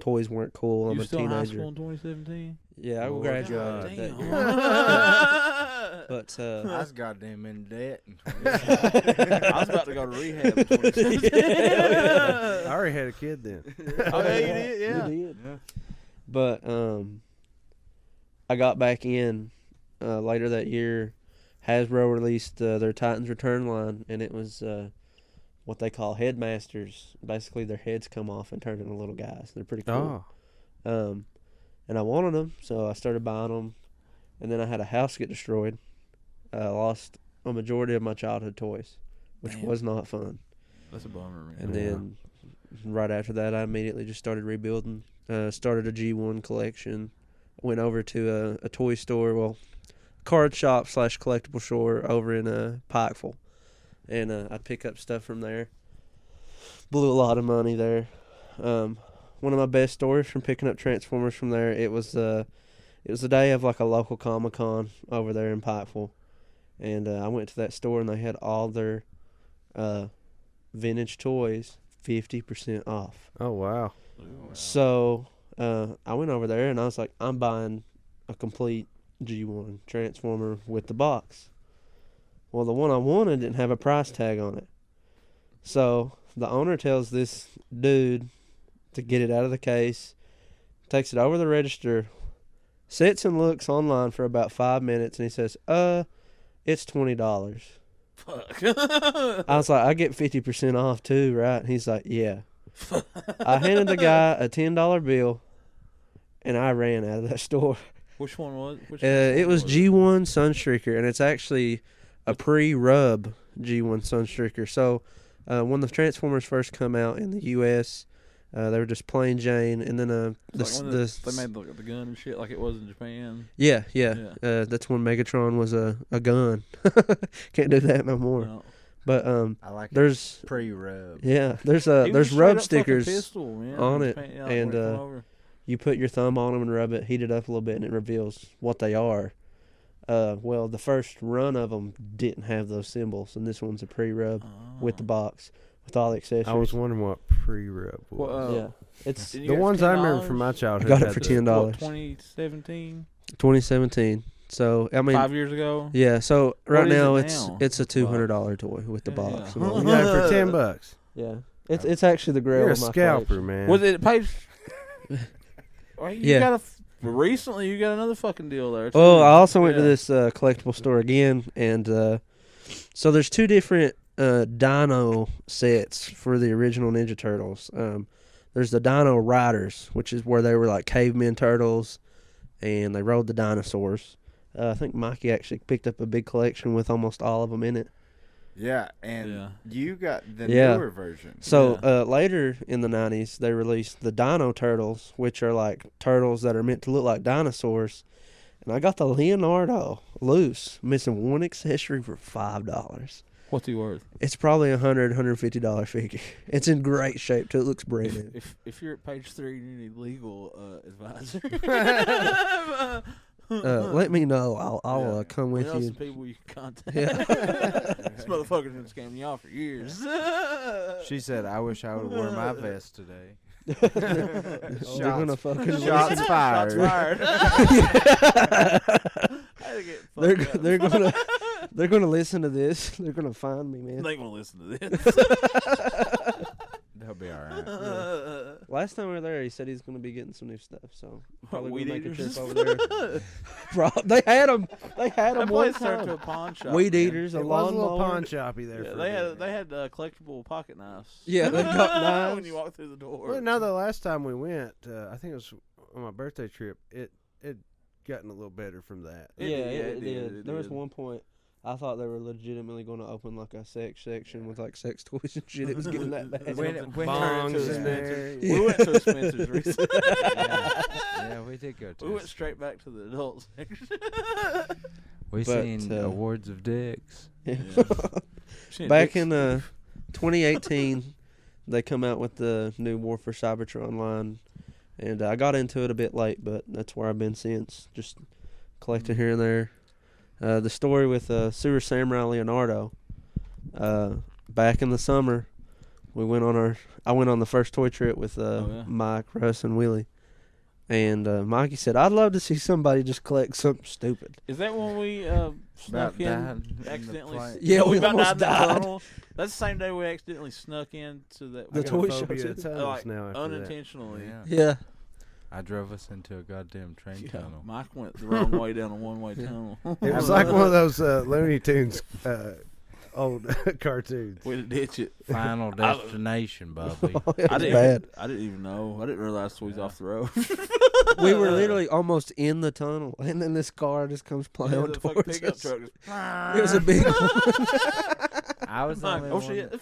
toys weren't cool. I'm You a still in high teenager. school in 2017? Yeah, I Oh, graduated God that Damn. year. But But I was goddamn in debt. I was about to go to rehab. In 2017. I already had a kid then. Oh yeah, you did. Yeah. You did. But I got back in later that year. Hasbro released their Titans Return line, and it was what they call headmasters. Basically, their heads come off and turn into little guys. They're pretty cool. Oh. And I wanted them, so I started buying them. And then I had a house get destroyed. I lost a majority of my childhood toys, which Damn. was not fun. That's a bummer, man. And then right after that, I immediately just started rebuilding. Started a G1 collection. Went over to a toy store, well, card shop / collectible store over in Pikeville. And I'd pick up stuff from there. Blew a lot of money there. One of my best stories from picking up Transformers from there, it was the day of like a local Comic-Con over there in Pikeville. And I went to that store and they had all their vintage toys 50% off. Oh, wow. So I went over there and I was like, I'm buying a complete G1 Transformer with the box. Well, the one I wanted didn't have a price tag on it. So the owner tells this dude to get it out of the case, takes it over the register, sits and looks online for about 5 minutes, and he says, it's $20. Fuck. I was like, I get 50% off too, right? And he's like, yeah. I handed the guy a $10 bill, and I ran out of that store. Which one was? It was G1 Sunstreaker, and it's actually a pre-rub G1 Sunstreaker. So when the Transformers first come out in the U.S., they were just plain Jane, and then they made the gun and shit like it was in Japan. Yeah. That's when Megatron was a gun. Can't do that no more. No. But I like there's pre-rub. yeah, there's He was there's a rub straight up fucking stickers pistol, man, on in it, Japan, and when it come over. you put your thumb on them and rub it, heat it up a little bit, and it reveals what they are. Well, the first run of them didn't have those symbols, and this one's a pre-rub with the box with all the accessories. I was wondering what pre-rub was. Well, yeah, it's Did you the get ones I remember $10? from my I childhood. got it had for the- $10. What, 2017? 2017. So I mean, 5 years ago. yeah. So right What is now it it's now? it's a $200 toy with the Yeah. box. and Yeah. all You that. got it for $10. Yeah, it's actually the grail You're a of my scalper, collection. man. Was it page? Well, you Yeah. got recently you got another fucking deal there. Too. Oh, I also went to Yeah. this collectible store again, and so there's two different Dino sets for the original Ninja Turtles. There's the Dino Riders, which is where they were like cavemen turtles, and they rode the dinosaurs. I think Mikie actually picked up a big collection with almost all of them in it. Yeah, and Yeah. you got the Yeah. newer version. So later in the 90s, they released the Dino Turtles, which are like turtles that are meant to look like dinosaurs. And I got the Leonardo loose, missing one accessory for $5. What's he worth? It's probably $150 figure. It's in great shape too. It looks brand new. If you're at page 3 and you need legal advisor, Let me know. I'll come we with know you. some people you can contact. Yeah. This motherfucker's been scamming y'all for years. She said, "I wish I would wear my vest today." They're gonna fucking Shots fired. they're gonna listen to this. They're gonna find me, man. They ain't gonna listen to this. They'll be all right. Last time we were there, he said he's gonna be getting some new stuff. So probably Weed gonna make a eaters? trip over there. They had them. They had That them one place turned to a time. pawn shop. Weed man. eaters, a It was a little lawnmower. pawn shoppy there. Yeah, for they a had bit. they had collectible pocket knives. Yeah, they got knives. when you walk through the door. Well, no, the last time we went, I think it was on my birthday trip. It gotten a little better from that. It Yeah, did, it it did. did, There was did. one point I thought they were legitimately going to open like a sex section with like sex toys and shit. It was getting that bad. When Bongs yeah. in there. We went to a Spencer's recently. Yeah, we did go to. We went straight back to the adult section. We but, seen awards of dicks. Back in 2018, they come out with the new War for Cybertron line, and I got into it a bit late, but that's where I've been since, just collecting here and there. The story with Sewer Samurai Leonardo. Back in the summer, I went on the first toy trip with yeah. Mike, Russ, and Willy, And Mikey said, "I'd love to see somebody just collect something stupid." Is that when we snuck About in died in the accidentally? plane. Yeah, we about almost died. in the died. tunnel. That's the same day we accidentally snuck into that. The I got toy a show, phobia too. of tunnels like now after that. unintentionally. Yeah. Yeah. I drove us into a goddamn train Yeah, tunnel. Mike went the wrong way down a one-way tunnel. It was like one of those Looney Tunes old cartoons. Way to ditch it. Final destination, Bobby. It I was didn't. bad. I didn't even know. I didn't realize we was off the road. We were literally almost in the tunnel, and then this car just comes plowing the fucking towards pickup us. truck. It was a big I was the Like, only oh one. shit!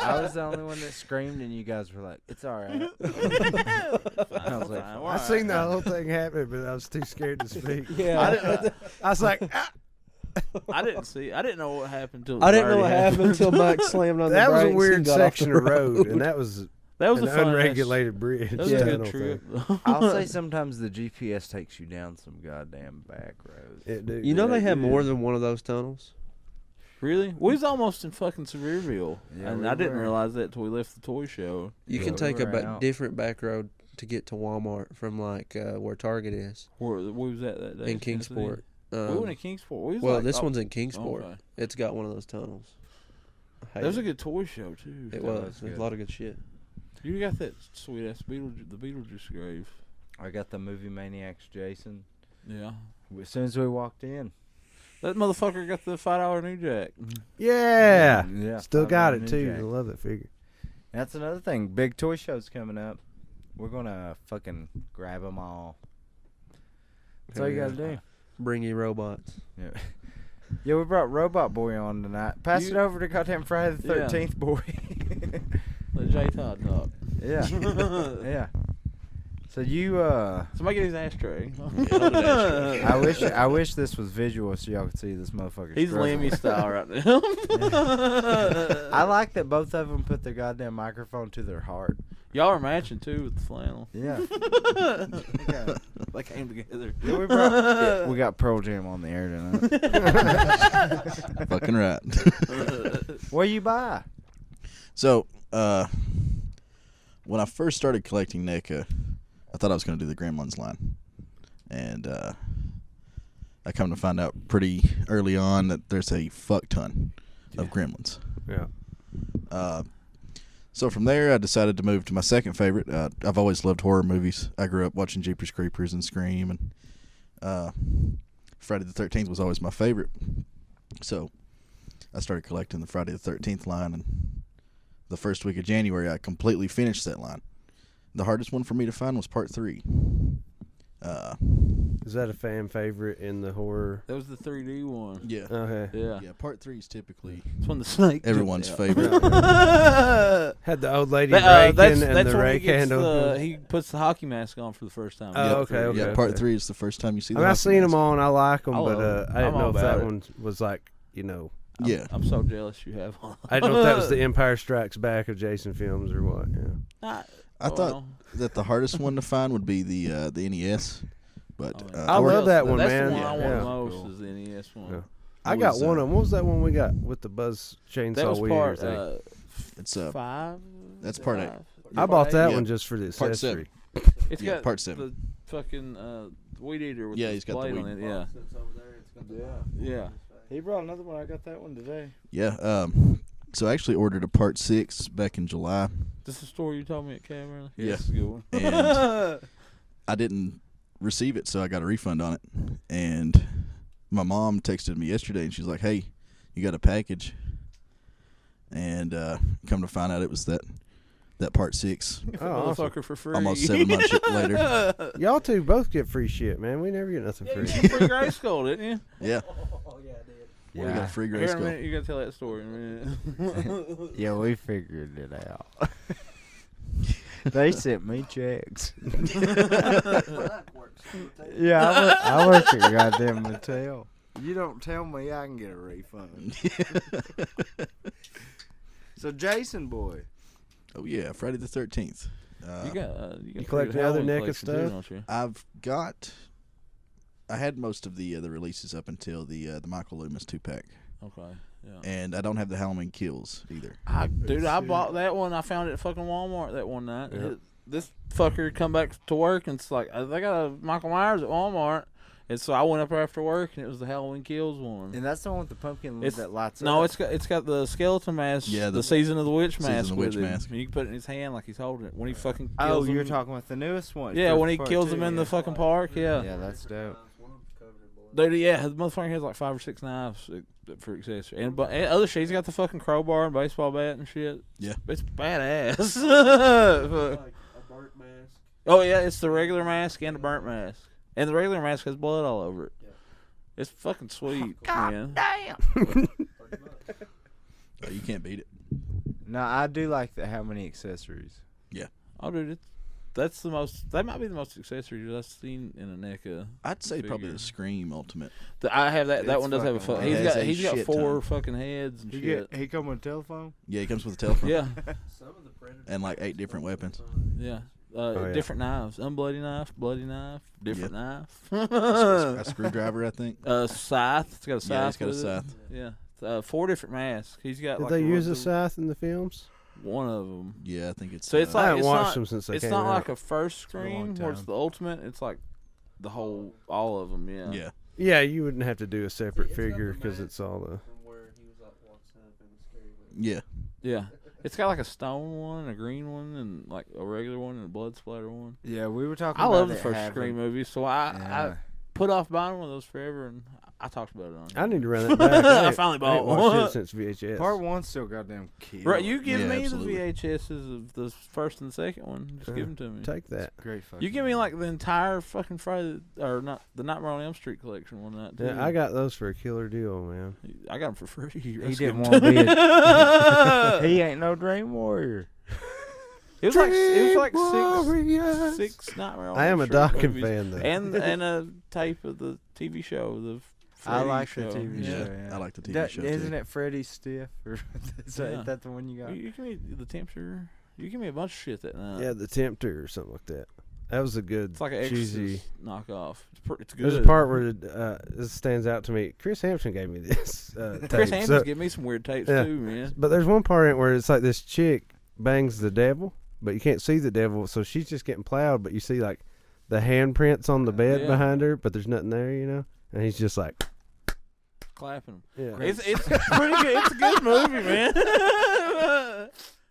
I was the only one that screamed, and you guys were like, "It's all right." I was like, I seen the whole thing happen, but I was too scared to speak. Yeah. I was like, I didn't see. I didn't know what happened till. I didn't know what happened until Mike slammed on that the was brakes. a weird and got section off of the road, and that was That was an a fun unregulated bridge. That was Yeah. a good tunnel trip. thing. I'll say sometimes the GPS takes you down some goddamn back roads. It do. You know they have Yeah. more than one of those tunnels. Really? We was almost in fucking Sevierville, Yeah, and we I didn't were. realize that till we left the toy show. You Yeah, can we take a were out. different back road to get to Walmart from like where Target is Where we was at that day? in Kingsport. We went to Kingsport. We was Well, like, this oh, one's in Kingsport. okay. It's got one of those tunnels. I That was hate a good toy show too. It That was. was There's a good. lot of good shit. You got that sweet ass the Beetlejuice grave. I got the movie Maniacs Jason. Yeah. As soon as we walked in. That motherfucker got the $5 New Jack. Yeah. Yeah. Still got $5 it too. Jack. I love that figure. That's another thing. Big toy show's coming up. We're gonna fucking grab them all. That's all you gotta do. Bring you robots. Yeah. Yeah, we brought Robot Boy on tonight. Pass it over to goddamn Friday the Yeah. 13th boy. Let J Todd talk. Yeah. Yeah. So you Somebody get his ashtray. I wish this was visual so y'all could see this motherfucker. He's struggle. Lemmy style right now. I like that both of them put their goddamn microphone to their heart. Y'all are matching too with the flannel. Yeah. They came together. Yeah, we got Pearl Jam on the air tonight. Fucking right. What you buy? So, when I first started collecting NECA, I thought I was going to do the Gremlins line. And I come to find out pretty early on that there's a fuck ton of Gremlins. Yeah. So from there, I decided to move to my second favorite. I've always loved horror movies. I grew up watching Jeepers Creepers and Scream, and Friday the 13th was always my favorite. So I started collecting the Friday the 13th line, and the first week of January, I completely finished that line. The hardest one for me to find was part 3. Is that a fan favorite in the horror? That was the 3D one. Yeah. Okay. Yeah. Yeah, part 3 is typically It's when the snake. everyone's jumped out. favorite. Had the old lady That's raking and that's the when he rake gets handle. he puts the hockey mask on for the first time. Oh, Yeah, okay, okay. Yeah, part 3 is the first time you see I the mean, I've hockey seen them mask. on. I like them, I but love 'em. I didn't I'm know all if that about it. one was like, you know, Yeah. I'm so jealous you have one. I didn't know if that was the Empire Strikes Back of Jason films or what. Yeah. I thought that the hardest one to find would be the NES, but Oh, yeah. I love that one, That's man. the one I want Yeah. the most Cool. is the NES one. Yeah. I got was, one of them. What was that one we got with the Buzz chainsaw That was weeder part thing? it's 5. that's part 8. I bought that Yeah. one just for the Part accessory. It's Yeah, got part 7. the fucking weed eater with Yeah, the he's got the blade weed. on it. Yeah. Yeah. He brought another one. I got that one today. Yeah. So I actually ordered a part 6 back in July, This is the story you told me at Cameron? Yeah. That's a good one. and I didn't receive it, so I got a refund on it. And my mom texted me yesterday, and she's like, "Hey, you got a package?" And come to find out, it was that part 6. Oh, awesome. Motherfucker for free. Almost 7 months later. Y'all two both get free shit, man. We never get nothing Yeah, you free. got free gray skull, didn't you? Yeah. Yeah. We got a free Here gray in a skull. minute, you gotta tell that story in a minute. Yeah, we figured it out. They sent me checks. Yeah, I work at goddamn Mattel. You don't tell me I can get a refund. So Jason boy, Oh yeah, Friday the 13th. You got You collect the other Halloween NECA collection too, stuff? don't you? I had most of the releases up until the Michael Loomis 2-pack, Okay. Yeah. and I don't have the Halloween Kills either. Dude, I bought that one. I found it at fucking Walmart that one night. Yeah. this fucker come back to work, and it's like, they got a Michael Myers at Walmart. And so I went up there after work, and it was the Halloween Kills one. And that's the one with the pumpkin that lights up. No, it's got the skeleton mask. Yeah, the Season of the Witch Season mask. of the Witch with him. mask. And you can put it in his hand like he's holding it when he fucking Oh, kills him. you're talking about the newest one. Yeah, for when he part kills two, him in yeah. the fucking park. Yeah. Yeah, that's dope. Dude, yeah, the motherfucker has like 5 or 6 knives for accessory. And other shit, he's got the fucking crowbar and baseball bat and shit. Yeah. It's badass. Like a burnt mask. Oh, yeah, it's the regular mask and the burnt mask. And the regular mask has blood all over it. Yeah. It's fucking sweet, man. Oh, you can't beat it. No, I do like how many accessories. Oh, dude, that might be the most accessories I've seen in a NECA. I'd say probably figure. the Scream Ultimate. I have that. That It's one does have a fucking fuck. wild. He's got shit 4 ton. fucking heads and shit. He come with a telephone? Yeah, he comes with a telephone. Yeah, Some of the Predators And like 8 different weapons. yeah. yeah. Different knives. Unbloody knife, bloody knife, different knife. A screwdriver, I think. Scythe. It's got a scythe. Yeah, he's got a with it. scythe. Yeah. 4 different masks. He's got. Did like they a use a rubber- scythe in the films? One of them. Yeah, I think it's. So it's I like haven't it's watched not, them since they it's came not out. like a first been a long screen where it's time. the ultimate. It's like the whole, all of them. Yeah. Yeah. Yeah, you wouldn't have to do a separate it's got the figure because mask. it's all the. from where he was like walks up in the scary movie. Yeah. Yeah. It's got like a stone one, a green one, and like a regular one, and a blood splatter one. Yeah, we were talking I about love the it first having- Scream movie, so I Yeah. put off buying one of those forever, and I talked about it on. I need to run that back. I finally I ain't bought watched one. it since VHS. Part 1's still goddamn killed. Right, you give Yeah, me absolutely. the VHSs of the first and second one. Just Yeah. give them to me. Take that. Great fucking You give me like the entire fucking Friday, or not the Nightmare on Elm Street collection one night too. Yeah, I got those for a killer deal, man. I got them for free. He Let's didn't give want to 'em be to me. He ain't no dream warrior. It was like Warriors. six Nightmare on I am Elm a Street Dawkins movies. fan, though. and a tape of the TV show, the I Freddy like show. the TV Yeah. show. Yeah. I like the TV That- show Isn't too. it Freddy Stiff? Or is Yeah. that the one you got? You give me the Tempter. You give me a bunch of shit that night. Yeah, the Tempter or something like that. That was a good, It's like an cheesy. Exorcist knockoff. It's good. There's a part where this stands out to me. Chris Hampton gave me this tape. Chris Hampton's So- give me some weird tapes Yeah. too, man. but there's one part in it where it's like this chick bangs the devil, but you can't see the devil, so she's just getting plowed. But you see like the handprints on the bed Yeah. behind her, but there's nothing there, you know. And he's just like, Clapping. yeah. It's pretty good. It's a good movie, man.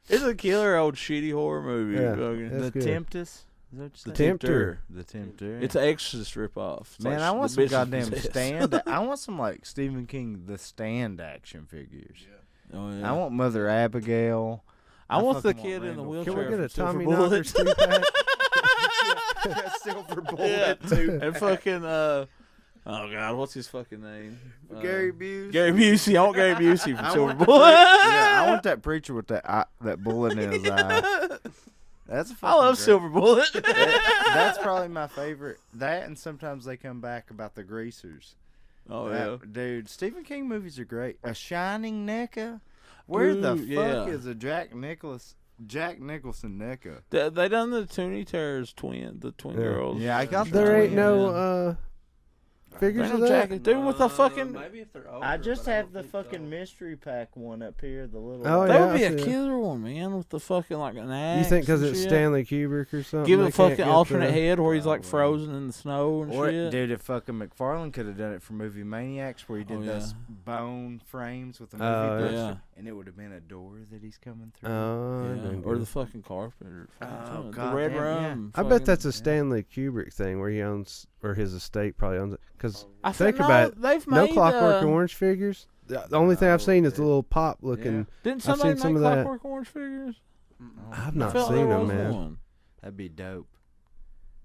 It's a killer old shitty horror movie. Yeah. fucking. That's The good. Tempest? Is that what The you said? Tempter. The Tempter. It's an Exorcist ripoff. It's Man, like I want the some bitch is goddamn possessed. stand. I want some like Stephen King The Stand action figures. Oh, yeah. I want Mother Abigail. I want the fucking kid in the Randall. wheelchair. Can we get a from Tommy Silver Knockers Bullet. 2-pack? Silver Yeah, and fucking oh god, what's his fucking name? Gary Busey. Gary Busey. I want Gary Busey from I Silver want the Bullet. yeah, I want that preacher with that bullet in his eye. That's a I fucking love great- Silver Bullet. That's probably my favorite. That and sometimes they come back about the greasers. Oh That- dude, Stephen King movies are great. A Shining NECA. Where the Ooh, fuck yeah. is a Jack Nicholson NECA? They done the Toonie Terrors the twin Yeah. girls. Yeah, I got There the ain't twin, no figures Randall of that. Jacket, dude, with the fucking. Maybe if they're older, I just but I have don't the think so. fucking mystery pack one up here. The little. Oh, That yeah, would be I a see that. killer one, man, with the fucking like an axe. You think because and it's shit. Stanley Kubrick or something? Give they him a can't fucking get alternate the- head where he's like Probably. frozen in the snow and Or, shit. dude, if fucking McFarlane could have done it for Movie Maniacs, where he did Oh, those yeah. bone frames with the movie Oh, poster, yeah. and it would have been a door that he's coming through. Oh, Yeah, dang or good. the fucking carpet, or Oh, the God red damn, yeah. rum. I bet that's a Stanley Kubrick thing where he owns, or his estate probably owns it. Because I think no, about it. They've no made, Clockwork Orange figures. The only thing I've seen is the little pop looking. Didn't I've somebody seen some make of that. Clockwork Orange figures? I've I not felt seen there them, was man. one. That'd be dope.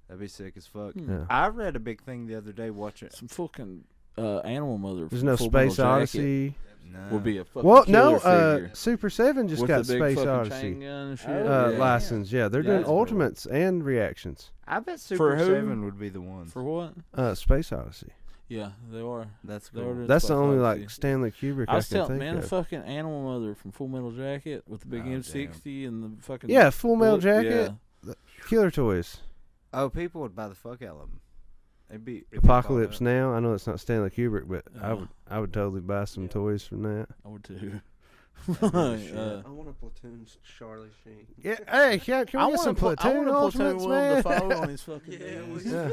That'd be sick as fuck. Hmm. Yeah. I read a big thing the other day watching. Some fucking animal mother. There's from no Full Metal Space Jacket Odyssey. No. Would be a fucking Well, killer no, figure. Super 7 just With got the big Space fucking Odyssey chain gun and shit. Oh, yeah. license. Yeah, they're doing That's cool. Ultimates and reactions. I bet For Super who? 7 would be the one. For what? Space Odyssey. Yeah, they are. That's They cool. ordered That's the Space only Odyssey. like Stanley Kubrick I I was can telling think man, a of. fucking animal mother from Full Metal Jacket with the big Oh, M60 and the fucking Yeah, Full Metal bullet- Jacket. Killer Toys. Oh, people would buy the fuck out of them. It'd be Apocalypse Now. I know it's not Stanley Kubrick, but Yeah. I would totally buy some toys from that. I would too. I want a platoon Charlie Sheen. Yeah, hey, can I we get some platoon ultimates, man? on his fucking Yeah, knees. Yeah.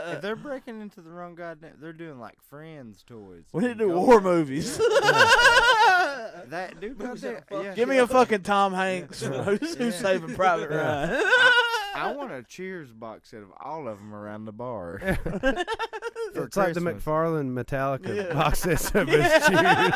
And if they're breaking into the wrong goddamn, they're doing like Friends toys. We need to do Go- war movies. That dude, goddamn, yeah. Give me a fucking Tom Hanks. Who's Saving Private Ryan? I want a Cheers box set of all of them around the bar. For It's like the Christmas. McFarlane Metallica Yeah. box sets of his cheers.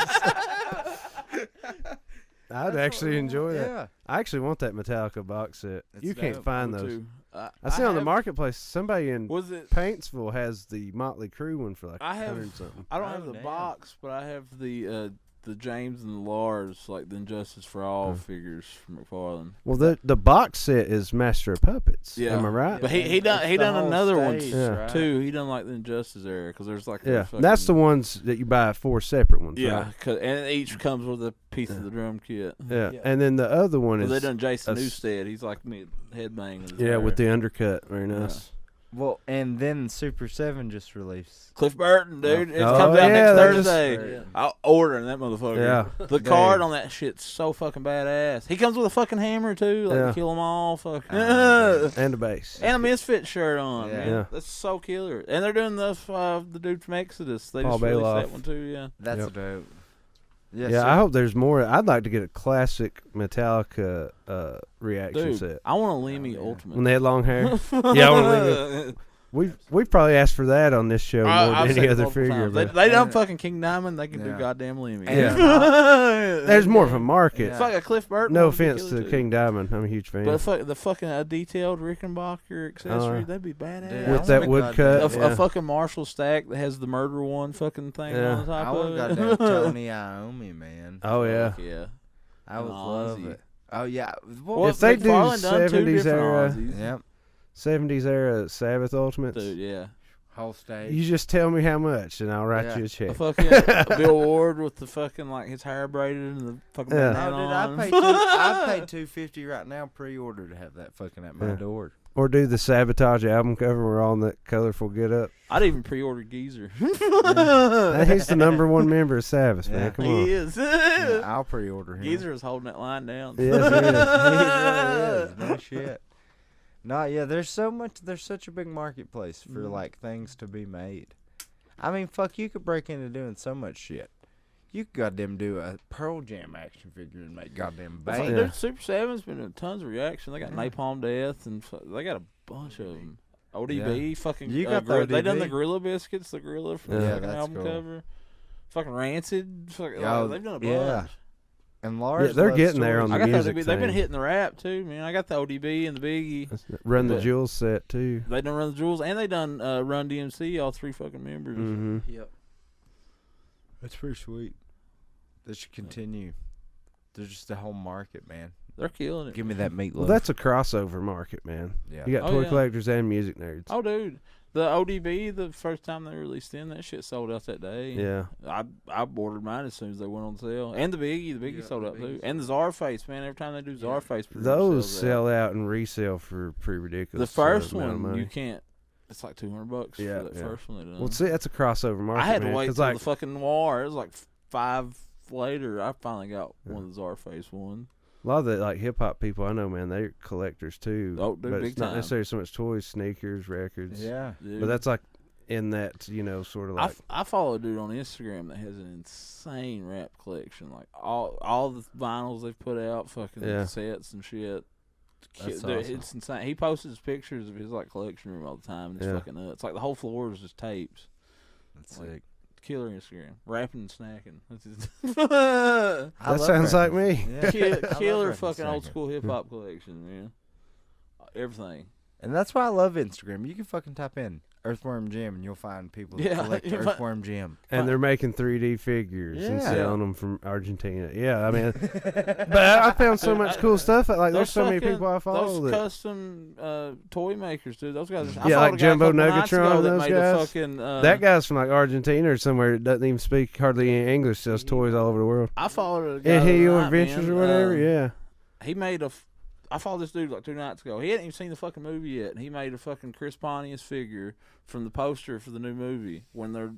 I'd actually enjoy that. Yeah. I actually want that Metallica box set. It's You can't dope. find Me those. too. I see on the have- marketplace somebody in Was it? Paintsville has the Motley Crue one for like I have- 100 something. I don't Oh, have the damn. box, but I have the James and the Lars, like the Injustice for All figures from McFarlane. Well, the box set is Master of Puppets. Yeah. Am I right? But he done It's he the done whole another one stage, Yeah. right? too. He done like the Injustice era because there's like Yeah, the that's the fucking- ones that you buy 4 separate ones. Yeah, right? and each comes with a piece of the drum kit. Yeah, and then the other one Well, is they done Jason a s- Newsted. He's like me headbanging. his yeah with hair. the undercut. Very nice. Well, and then Super 7 just released. Cliff Burton, dude. It Oh, comes out yeah, next they just- Thursday. I'll order that motherfucker. Yeah. The card on that shit's so fucking badass. He comes with a fucking hammer too, like Yeah. kill them all. Fucking. And a bass. And a Misfit shirt on, Yeah. man. Yeah. That's so killer. And they're doing the dude from Exodus. They Paul just released Bailoff. that one too, yeah. That's Yep. dope. Yeah, I hope there's more. I'd like to get a classic Metallica reaction Dude, set I want a Lemmy Ultimate. when they had long hair. Yeah, I want to leave it. We've probably asked for that on this show more I've than said any it other multiple figure. times. They, But they done fucking King Diamond. They can do Yeah. goddamn Lemmy. Yeah. there's more of a market. It's like a Cliff Burton. No one would be offense killer to too. King Diamond, I'm a huge fan. But the fucking detailed Rickenbacker accessory, yeah. that'd be badass. Dude, With I that want a woodcut, goddamn- yeah. A fucking Marshall stack that has the murder one fucking thing Yeah. on the top I of want it. goddamn Tony Iommi, man. Oh yeah. Fuck yeah. I would and love Ozzy. it. Oh yeah. Well, If they do McFarlane done two 70s different era- Ozzies. Yep. 70s era Sabbath Ultimates. Dude, yeah. Whole stage. You just tell me how much, and I'll write Yeah. you a A check. fucking Bill Ward with the fucking like his hair braided and the fucking Yeah. bandana Oh, dude, on. I paid $250 right now pre-order to have that fucking at my Yeah. door. Or do the Sabotage album cover. We're all in that colorful get up. I'd even pre-order Geezer. He's the number one member of Sabbath, man. Yeah. Come on. He is. Yeah, I'll pre-order him. Geezer is holding that line down. Yes, he is. He really is. No shit. No, yeah, there's such a big marketplace for like things to be made. I mean, fuck, you could break into doing so much shit. You could goddamn do a Pearl Jam action figure and make goddamn Well, bang. Dude, Super 7's been in tons of reaction. They got Napalm Death and they got a bunch of them. ODB, fucking. You got the They done the ODB? Gorilla Biscuits, the Gorilla from the Yeah, fucking that's album cool. cover. Fucking Rancid. Fucking, Yeah, they've done a bunch. yeah. And Lars, Yeah, they're loves getting there stories. on I the got the music ODB. They've been thing. hitting the rap too, man. I got the ODB and the Biggie. Run the But- Jewels set too. They done Run the Jewels and they done Run DMC. All 3 fucking members. Mm-hmm. Yep. That's pretty sweet. That should continue. There's just a whole market, man. They're killing it. Give me that meatloaf. Well, that's a crossover market, man. yeah. You got Oh, toy yeah. collectors and music nerds. Oh, dude. The ODB, the first time they released them, that shit sold out that day. Yeah. I ordered mine as soon as they went on sale. And the Biggie Yeah, sold the out too. Biggie And the Czarface, man. Every time they do Czarface, pretty much Those sells sell out and resell for pretty ridiculous. The first amount of one, money. you can't. It's like $200 Yeah, for that yeah. first one. They done. Well, see, that's a crossover market. I had to man, wait 'cause, till like, the fucking noir. It was like 5 later. I finally got one of the Czarface ones. a lot of the like hip hop people I know, man, they're collectors too. Oh, dude, but big it's not time. necessarily so much toys, sneakers, records. Yeah. Dude. But that's like in that sort of like I follow a dude on Instagram that has an insane rap collection. Like all the vinyls they've put out, fucking Yeah. sets and shit. That's Dude, awesome. It's insane. He posts his pictures of his like collection room all the time. And it's Yeah. fucking nuts. Like the whole floor is just tapes. That's Like, sick. Killer Instagram, rapping and snacking. That's his that sounds like me. Yeah. I love killer rapping fucking old snacking. school hip hop collection, man. Everything. And that's why I love Instagram. You can fucking type in Earthworm Jim and you'll find people that Yeah, collect you Earthworm Jim. And they're making 3D figures and Yeah. selling them from Argentina. Yeah, I mean, but I found so much cool stuff. Like, there's so many people I follow Those that. custom toy makers, dude. Those guys. I Yeah, followed like a guy a Jumbo couple nights Nuggetron ago and that those made guys. A fucking, That guy's from like Argentina or somewhere that doesn't even speak hardly any English, sells toys all over the world. I followed a guy. And the Hero other night, Adventures man. or whatever, yeah. He made I followed this dude like 2 nights ago. He hadn't even seen the fucking movie yet. And he made a fucking Chris Pontius figure from the poster for the new movie when they're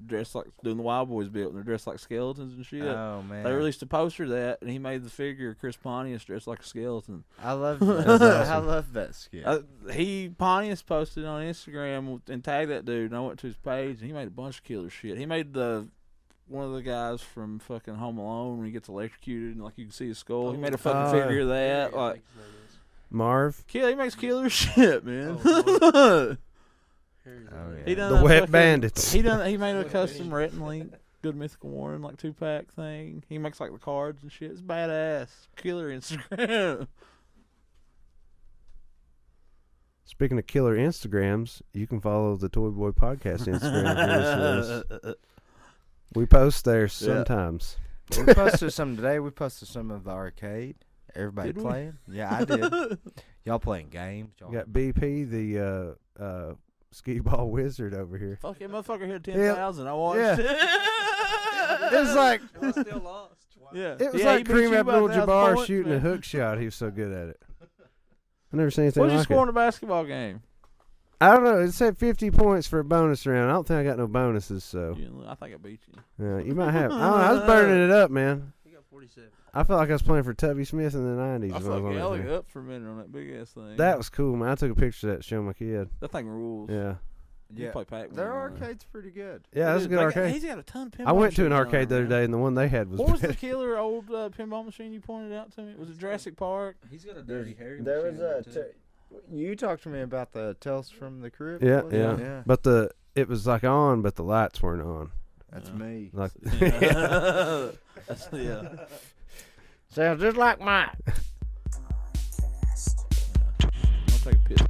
dressed like doing the Wild Boys bit when they're dressed like skeletons and shit. Oh man, They released a poster of that, and he made the figure of Chris Pontius dressed like a skeleton. I love that. I love that skit. Pontius posted on Instagram and tagged that dude, and I went to his page, and he made a bunch of killer shit. He made one of the guys from fucking Home Alone when he gets electrocuted and like you can see his skull. He made a fucking figure of that. Like Marv. he makes killer shit, man. He done The that Wet fucking- Bandits. He made a custom Rhett and Link Good Mythical Warren like 2-pack thing. He makes like the cards and shit. It's badass. Killer Instagram. Speaking of killer Instagrams, you can follow the Toy Boy Podcast Instagram. We post there sometimes. We posted some today. We posted some of the arcade. Everybody Did we? playing? Yeah, I did. Y'all playing games? Y'all Got BP, the skee ball wizard over here. Fuck that motherfucker hit 10,000. I watched Yeah. it. It was like I still lost. Yeah. it was Yeah, he like beat Kareem you by 1,000 Abdul-Jabbar points, shooting man. a hook shot. He was so good at it. I never seen anything What did you like score in it. a basketball game? I don't know. It said 50 points for a bonus round. I don't think I got no bonuses, so I think I beat you. yeah, you might have. I don't know. I was burning it up, man. He got 47. I felt like I was playing for Tubby Smith in the 90s. I when I was fucking on that yelled thing. up for a minute on that big ass thing. That was cool, man. I took a picture of that to show my kid. That thing rules. Yeah. You play Pac-Man. Their on it. arcade's pretty good. Yeah, that's a good arcade. He's got a ton of pinball I went to an machines arcade the on other there, day, and the one they had was What was the better. killer old pinball machine you pointed out to me? Was it Jurassic Park? He's got a dirty hair. There was you talked to me about the Tales from the Crypt. Yeah, wasn't it? yeah. But it was like on, but the lights weren't on. That's me. Like That's, yeah. sounds just like mine. I'll take a piss.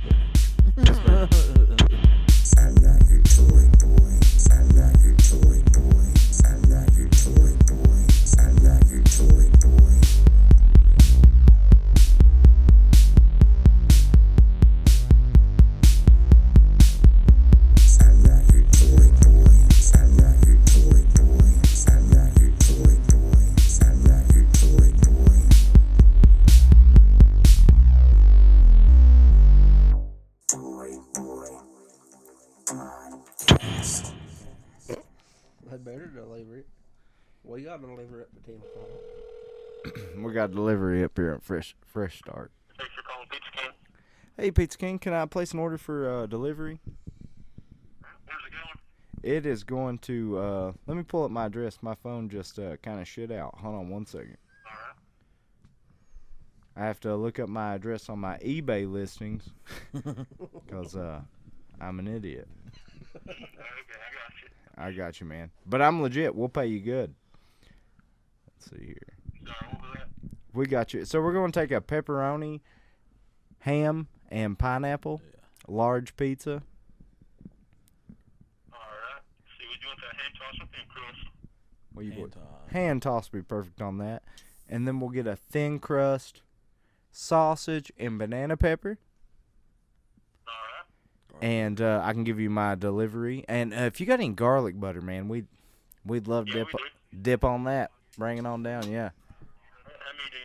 They better deliver it. We got to deliver it for 10 o'clock. We got delivery up here at Fresh Start. Thanks for calling Pizza King. Hey, Pizza King, can I place an order for delivery? Where's it going? It is going to, let me pull up my address. My phone just kind of shit out. Hold on 1 second. Alright. I have to look up my address on my eBay listings because I'm an idiot. Okay, I got you. I got you, man. But I'm legit. We'll pay you good. Let's see here. Sorry, what was that? We got you. So we're going to take a pepperoni, ham, and pineapple, large pizza. Alright. See, would you want that hand toss or thin crust? What you Hand put? toss. Hand toss would be perfect on that. And then we'll get a thin crust, sausage, and banana pepper. Alright. And I can give you my delivery. And if you got any garlic butter, man, we'd love Yeah, dip we do. dip on that. Bring it on down, yeah. How many do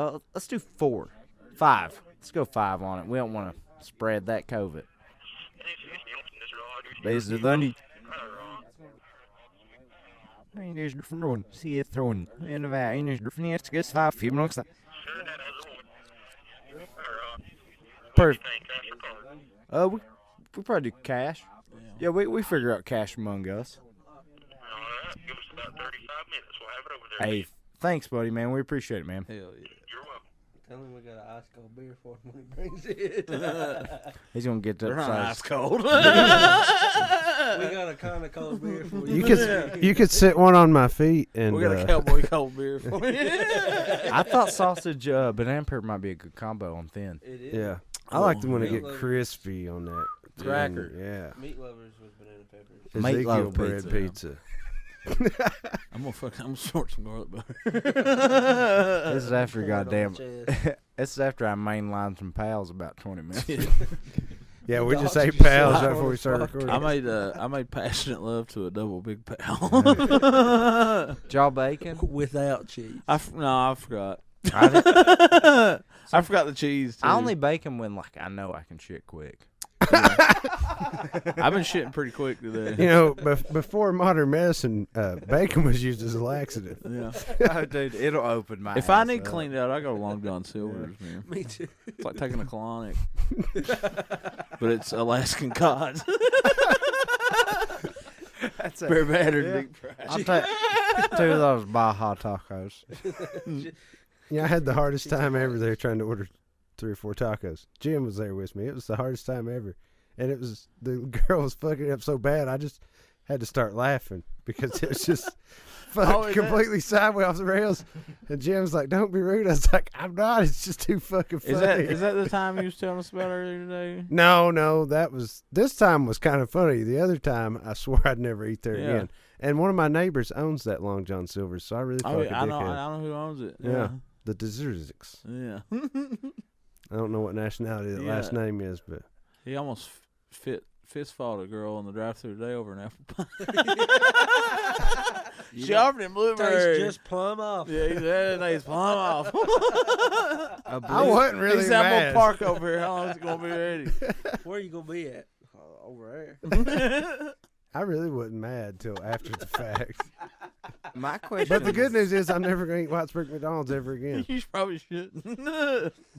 you need? Let's do 4, 5. Let's go 5 on it. We don't want to spread that COVID. These are the only. English från C-tron. En väg English från Eskils 5 också. Perfect. We probably do cash. Yeah, we figure out cash among us. Alright. Give us about 35 minutes. We'll have it over there. Hey, thanks, buddy, man. We appreciate it, man. Hell yeah. You're welcome. Tell him we got an ice cold beer for him when he brings it. He's gonna get They're that not ice size. cold. We got a kind of cold beer for you. You could sit one on my feet and We got a cowboy cold beer for you. I thought sausage banana pepper might be a good combo on thin. It is. yeah. I like them when they get Meat lovers. crispy on that Cracker. Yeah. Meat lovers with banana peppers. Ezekiel Meatloaf bread pizza. pizza. I'm gonna short some garlic butter. This is after Pour it on the goddamn. chest. This is after I mainlined some pals about 20 minutes. Yeah, we just Dodged ate your pals shot right before on we the started fuck. recording. I made passionate love to a double big pal. Jaw bacon. Without cheese. I forgot. I I forgot the cheese. Too. only bake them when like I know I can shit quick. I've been shitting pretty quick today. You know, before modern medicine, bacon was used as a laxative. Yeah. Oh, dude, it'll open my. If I ass need up. cleaned out, I go to Long John Silver's, man. Me too. It's like taking a colonic, but it's Alaskan cod. That's Very battered, Yeah. deep fried. I'll take 2 of those Baja tacos. Yeah, I had the hardest time ever there trying to order 3 or 4 tacos. Jim was there with me. It was the hardest time ever. And it was, the girl was fucking it up so bad, I just had to start laughing because it was just fucking completely sideways off the rails. And Jim's like, don't be rude. I was like, I'm not. It's just too fucking funny. Is that the time you was telling us about earlier today? No, this time was kind of funny. The other time, I swore I'd never eat there Yeah. again. And one of my neighbors owns that Long John Silver's, so I really felt Oh, like yeah, a I know dickhead. who owns it. Yeah. The Dessertics. Yeah. I don't know what nationality the last name is, but He almost fist fought a girl on the drive-through today over an apple pie. She offered him blueberry. Tastes just plumb off. Yeah, he said tastes plumb off. I wasn't really He said, I'm mad. gonna park over here. How long is it gonna be ready? Where are you gonna be at? Over there. I really wasn't mad till after the fact. My question. But the good news is I'm never going to eat Whitesburg McDonald's ever again. You probably shouldn't.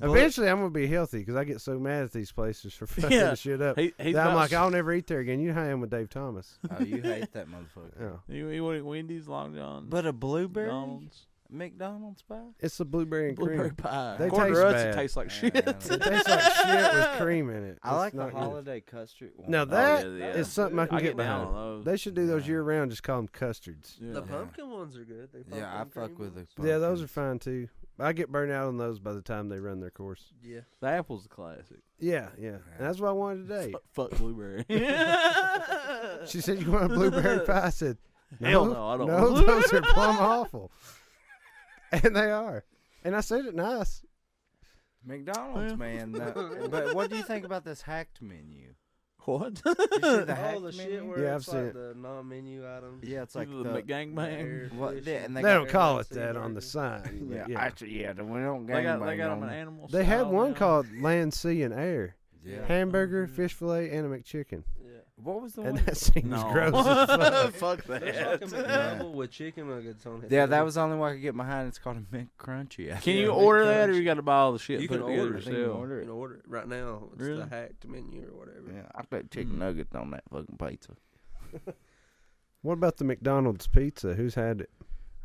Eventually, I'm going to be healthy because I get so mad at these places for fucking Yeah. the shit up. He's that I'm about- like, I'll never eat there again. You know how I am with Dave Thomas. Oh, you hate that motherfucker. Yeah. You want Wendy's, Long John, But a blueberry McDonald's McDonald's pie? It's the blueberry and blueberry cream. pie. They According taste to us, bad. it tastes like shit. It tastes like shit with cream in it. I It's like the not good. holiday custard one. Now that yeah, is something I can I get get down behind. on those. They should do those year round. Just call them custards. Yeah. The pumpkin ones are good. They Yeah, I pumpkin fuck cream with the ones. Yeah, those are pumpkins. fine too. I get burnt out on those by the time they run their course. Yeah. The apple's a classic. Yeah. And that's what I wanted today. Fuck blueberry. She said, "You want a blueberry pie?" I said, Hell no, I don't. No, those are plumb awful. And they are. And I said it nice. McDonald's, man. But what do you think about this hacked menu? What? You see the Oh, hacked the shit menu? where Yeah, it's I've seen like it. the non-menu items. Yeah, it's like the the McGangbang. what? Yeah, and They they got, don't call it Sea that on the burger. sign. but yeah, yeah. actually, yeah, we don't They got gangbang them on an it. animal. They had style one now. called Land, Sea, and Air. Yeah. Hamburger, fish fillet, and a McChicken. Yeah. What was the And one? that seems No. gross as fuck. Fuck There's that. like a McDouble with chicken nuggets on it. Yeah, that was the only one I could get behind. It's called a McCrunchy. Can you Yeah, order McCrunch. that, or you got to buy all the shit? You and can put it order together it. yourself? order You it. can order it right now. It's Really? the hacked menu or whatever. Yeah, I put chicken nuggets on that fucking pizza. What about the McDonald's pizza? Who's had it?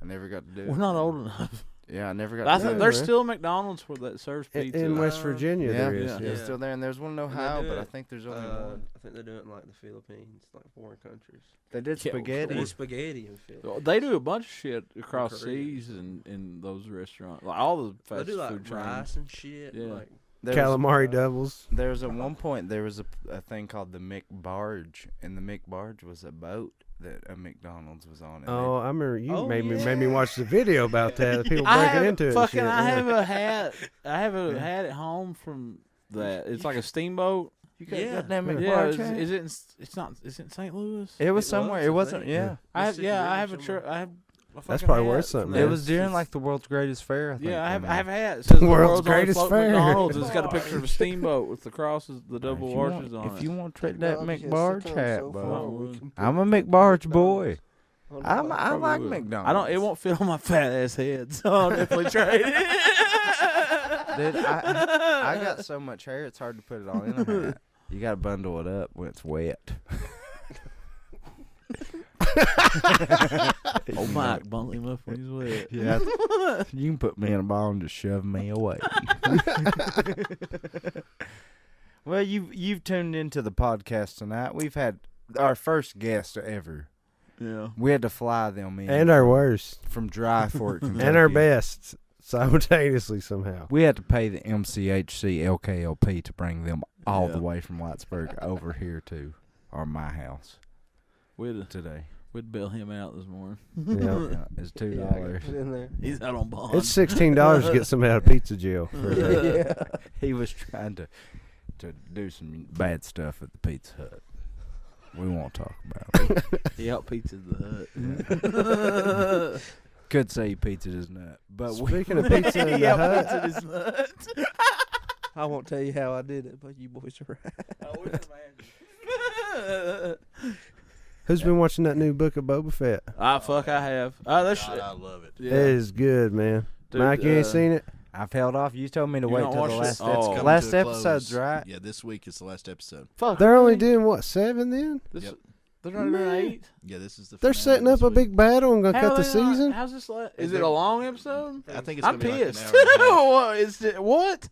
I never got to do it. We're not old enough. Yeah, I never got I to think do it. there's man. still McDonald's where that serves pizza. In West Uh, Virginia, Yeah, there is. yeah. Yeah. It's still there, and there's one in And they Ohio, do but I it, think there's only one. I think they do it in like the Philippines, like foreign countries. They did Yeah, spaghetti. They do spaghetti and shit. They do a bunch of shit across Korea. seas and in those restaurants. Like all the They fast do food like chains. rice and shit. Yeah. Like, There was- Calamari doubles. There was at one point there was a thing called the McBarge, and the McBarge was a boat that a McDonald's was on. And Oh, I remember you Oh, made me watch the video about that. People I breaking have into it. and fucking. shit, I yeah. have a hat. I have a hat at home from that. It's like a steamboat. you got Yeah. goddamn Yeah, McBarge. hat? is it? It's not. Is it in St. Louis? It was It somewhere. was, It I wasn't. think. Yeah. I have. Mississippi Yeah, I River have a somewhere. shirt. I have. A That's fucking probably hat worth from something. that. It was during It's- like the world's greatest fair. I think. Yeah, I have. when I they- have a hat. It says the World's world's only greatest float fair. McDonald's. It's got a picture of a steamboat with the crosses, the If double you want- arches on If it. you want to take that Technology has McBarge come hat, so bro. far, we can put I'm a McBarge boy. on the I bottom. like will. McDonald's. I don't. It won't fit on my fat ass head, so I'll definitely trade it. Dude, I got so much hair, it's hard to put it on in a hat. You got to bundle it up when it's wet. Oh, Mike, bundle him up when he's wet. Yeah, you can put me in a ball and just shove me away. Well, you've tuned into the podcast tonight. We've had our first guest ever. Yeah. We had to fly them in And our worst. from Dry Fork, Kentucky. And our best simultaneously somehow. We had to pay the MCHC LKLP to bring them all the Yeah. way from Whitesburg over here to my house We'd today. bail him out this morning. Yeah. Yeah, it's $2. Yeah, put it in there. He's out on bond. It's $16 to get somebody out of pizza jail. For a day. Yeah. He was trying to do some bad stuff at the Pizza Hut. We won't talk about it. He out pizza the hut. Could say he pizza his nut, but Speaking of pizza in the hut, I won't tell you how I did it, but you boys are right. Who's been watching that new book of Boba Fett? I have. That's God, I love it. yeah. It is good, man. Dude, Mike, you ain't seen it? I've held off. You told me to You wait don't till the watch last it? Oh. Coming last to a close. episodes, right? Yeah, this week is the last episode. Fuck. They're only doing, what, 7 then? This, Yep. They're not doing 8. Yeah, this is the. They're finale setting up this a week. big battle and gonna How cut the are they not- season? How's this? Is it a long episode? I think it's I'm gonna be like an pissed. hour and a half. What?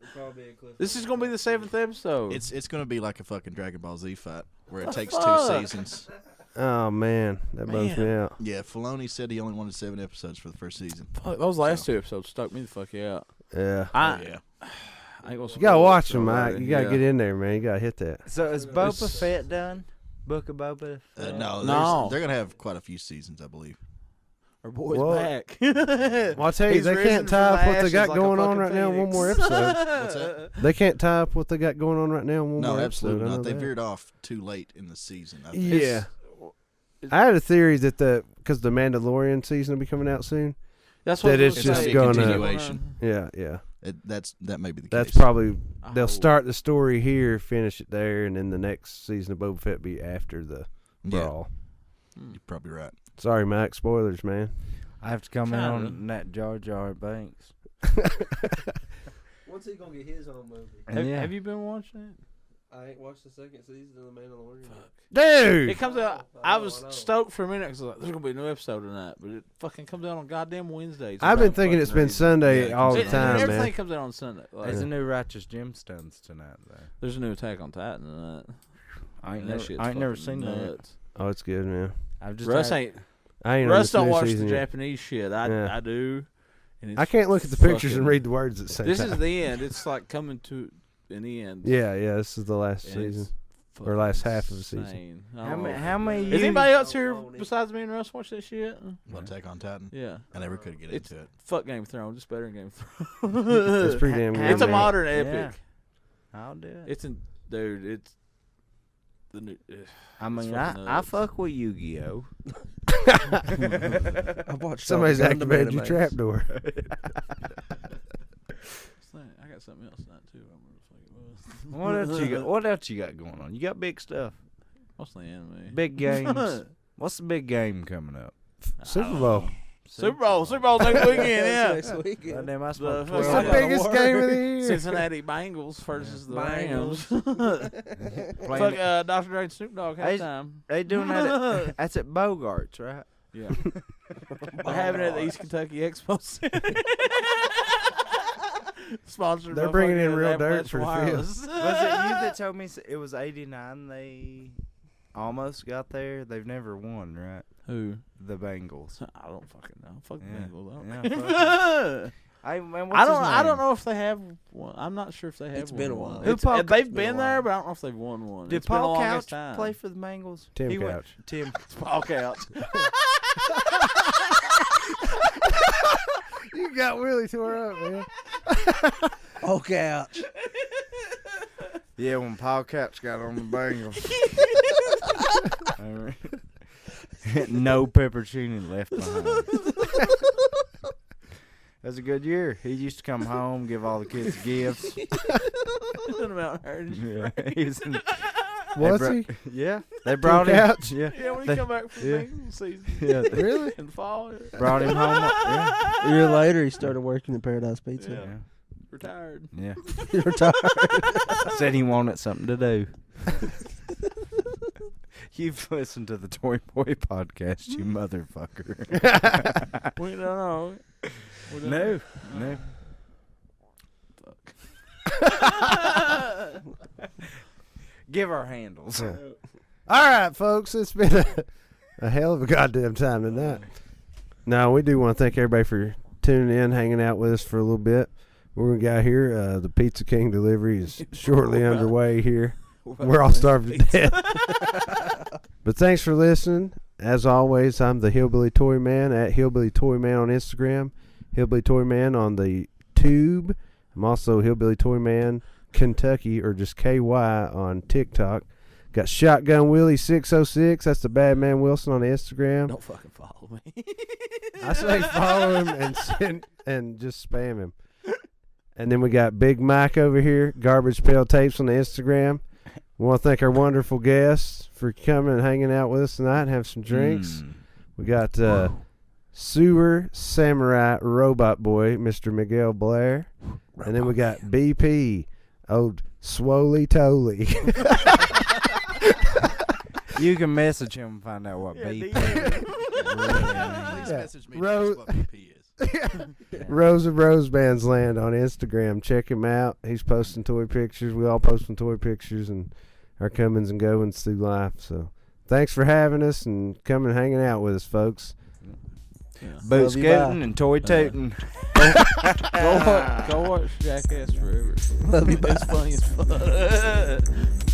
What? This is gonna be the 7th episode. It's gonna be like a fucking Dragon Ball Z fight where it The takes fuck? 2 seasons. Oh, man. That bums me out. Yeah, Filoni said he only wanted 7 episodes for the first season. Fuck, those last 2 episodes stuck me the fuck out. Yeah. Oh, yeah. I ain't gonna You gotta watch them, already. Mike. You gotta get in there, man. You gotta hit that. So is Boba It's- Fett done? Book of Boba Fett? No, No. they're gonna have quite a few seasons, I believe. Our boy's Well, back. Well, I'll tell you, He's they risen can't from tie up the what they ashes got like a going on fucking right now in one more phoenix. episode. What's that? They can't tie up what they got going on right now in one No, more absolutely episode. I not. know They that. veered off too late in the season. I think. Yeah. I had a theory that because the Mandalorian season will be coming out soon. That's That what it's It's just gonna be a gonna- continuation. Yeah, yeah. That may be the That's case. probably they'll Oh. start the story here, finish it there, and then the next season of Boba Fett be after the Yeah, brawl. you're probably right. Sorry, Mike. Spoilers, man. I have to come in Kinda. on that Jar Jar Banks. When's he gonna get his own movie? Have, Yeah. have you been watching it? I ain't watched the second season of The Mandalorian. Dude, It comes out. I I know, was I know. stoked for a minute because there's gonna be a new episode tonight, but it fucking comes out on goddamn Wednesdays. I've been for thinking fucking it's been reason. Sunday Yeah, all the it- time, Everything man. comes out on Sunday. Like, There's a new Righteous Gemstones tonight, though. there's a new Attack on Titan tonight. I ain't That never, shit's I ain't never fucking seen that. nuts. Oh, it's good, man. I've just Russ had- ain't. I ain't on Russ this don't new watch the season yet. Japanese shit. I Yeah. do. And it's I can't look at the pictures and fucking- read the words at the same This time. is the end. It's like coming to an end. Yeah, this is the last And season. it's or last fucking half of the season. insane. I How don't many? know. How many? Is years- anybody else here besides me and Russ watch that shit? Well, Attack on Titan. Yeah. I never could get It's into it. fuck Game of Thrones. It's better than Game of It's Thrones. pretty damn good. It's a man. modern Yeah. epic. I'll do it. It's dude. It's the new. I mean, fucking I nuts. fuck with Yu-Gi-Oh. I watched Somebody's all the Gundam activated your animes. trapdoor. I got something else tonight too. I remember what the fuck it was. What else you got? What else you got going on? You got big stuff, Mostly anime. big games. What's the big game coming up? Super Bowl. Super Bowl next weekend. Yeah. Next weekend. Goddamn, I The smoked fuck- It's 12 the Yeah. biggest game of the year. Cincinnati Bengals versus the Rams. Playing Fuck Dr. Dre and Snoop Dogg Hey, halftime. They doing that? That's at Bogarts, right? Yeah. They're having it at the East Kentucky Expo Center. Sponsored They're by bringing in fucking real dirt Appalachia for the Wireless. Was it you that told me it was 89? They almost got there. They've never won, right? Who? The Bengals. I don't fucking know. Fuck the Yeah. Bengals. Yeah, I don't fuck care. Man, I don't know if they have one. I'm not sure if they have It's been a won while. one. Who Paul- They've been been a there, while. but I don't know if they've won one. Did It's been a Paul longest Couch time. play for the Bengals? Tim He went- Couch. Tim. Paul Couch. You got Willy tore up, man. Oh, couch. Yeah, when Paul Couch got on the Bengals. No pepperoni left behind. That was a good year. He used to come home, give all the kids gifts. About her. Yeah, he was in, Was brought- he? Yeah, they brought him. Couch? Yeah, Yeah, when They- you come back from yeah. Bengals season yeah. Really? in the fall, Brought him home. Yeah, A year later, he started working at Paradise Pizza. Yeah. yeah. retired. Yeah. He retired. Said he wanted something to do. You've listened to the Toy Boy podcast, you motherfucker. We don't know. We don't No, no. Give our handles. Yeah. All right, folks. It's been a hell of a goddamn time tonight. Now, we do want to thank everybody for tuning in, hanging out with us for a little bit. We're going to get out here. The Pizza King delivery is shortly underway here. We're all starved to death. But thanks for listening. As always, I'm the Hillbilly Toy Man at Hillbilly Toy Man on Instagram, Hillbilly Toy Man on the Tube. I'm also Hillbilly Toy Man Kentucky, or just KY on TikTok. Got Shotgunwilly 606. That's the Bad Man Wilson on Instagram. Don't fucking follow me. I say follow him and just spam him. And then we got Big Mike over here, Garbagepailtapes on the Instagram. We want to thank our wonderful guests for coming and hanging out with us tonight and have some drinks. We got Sewer Samurai Robot Boy, Mr. Miguel Blair. And then we got BP, old Swoly Toly. You can message him and find out what BP Please message me. Rose- What BP is. Rose of Rosebands Land on Instagram. Check him out. He's posting toy pictures. We all posting toy pictures and our comings and goings through life. So thanks for having us and coming and hanging out with us, folks. boot Love you, scooting bye. and toy toting. Go watch Jackass forever. Love you, bye. It's funny as fuck.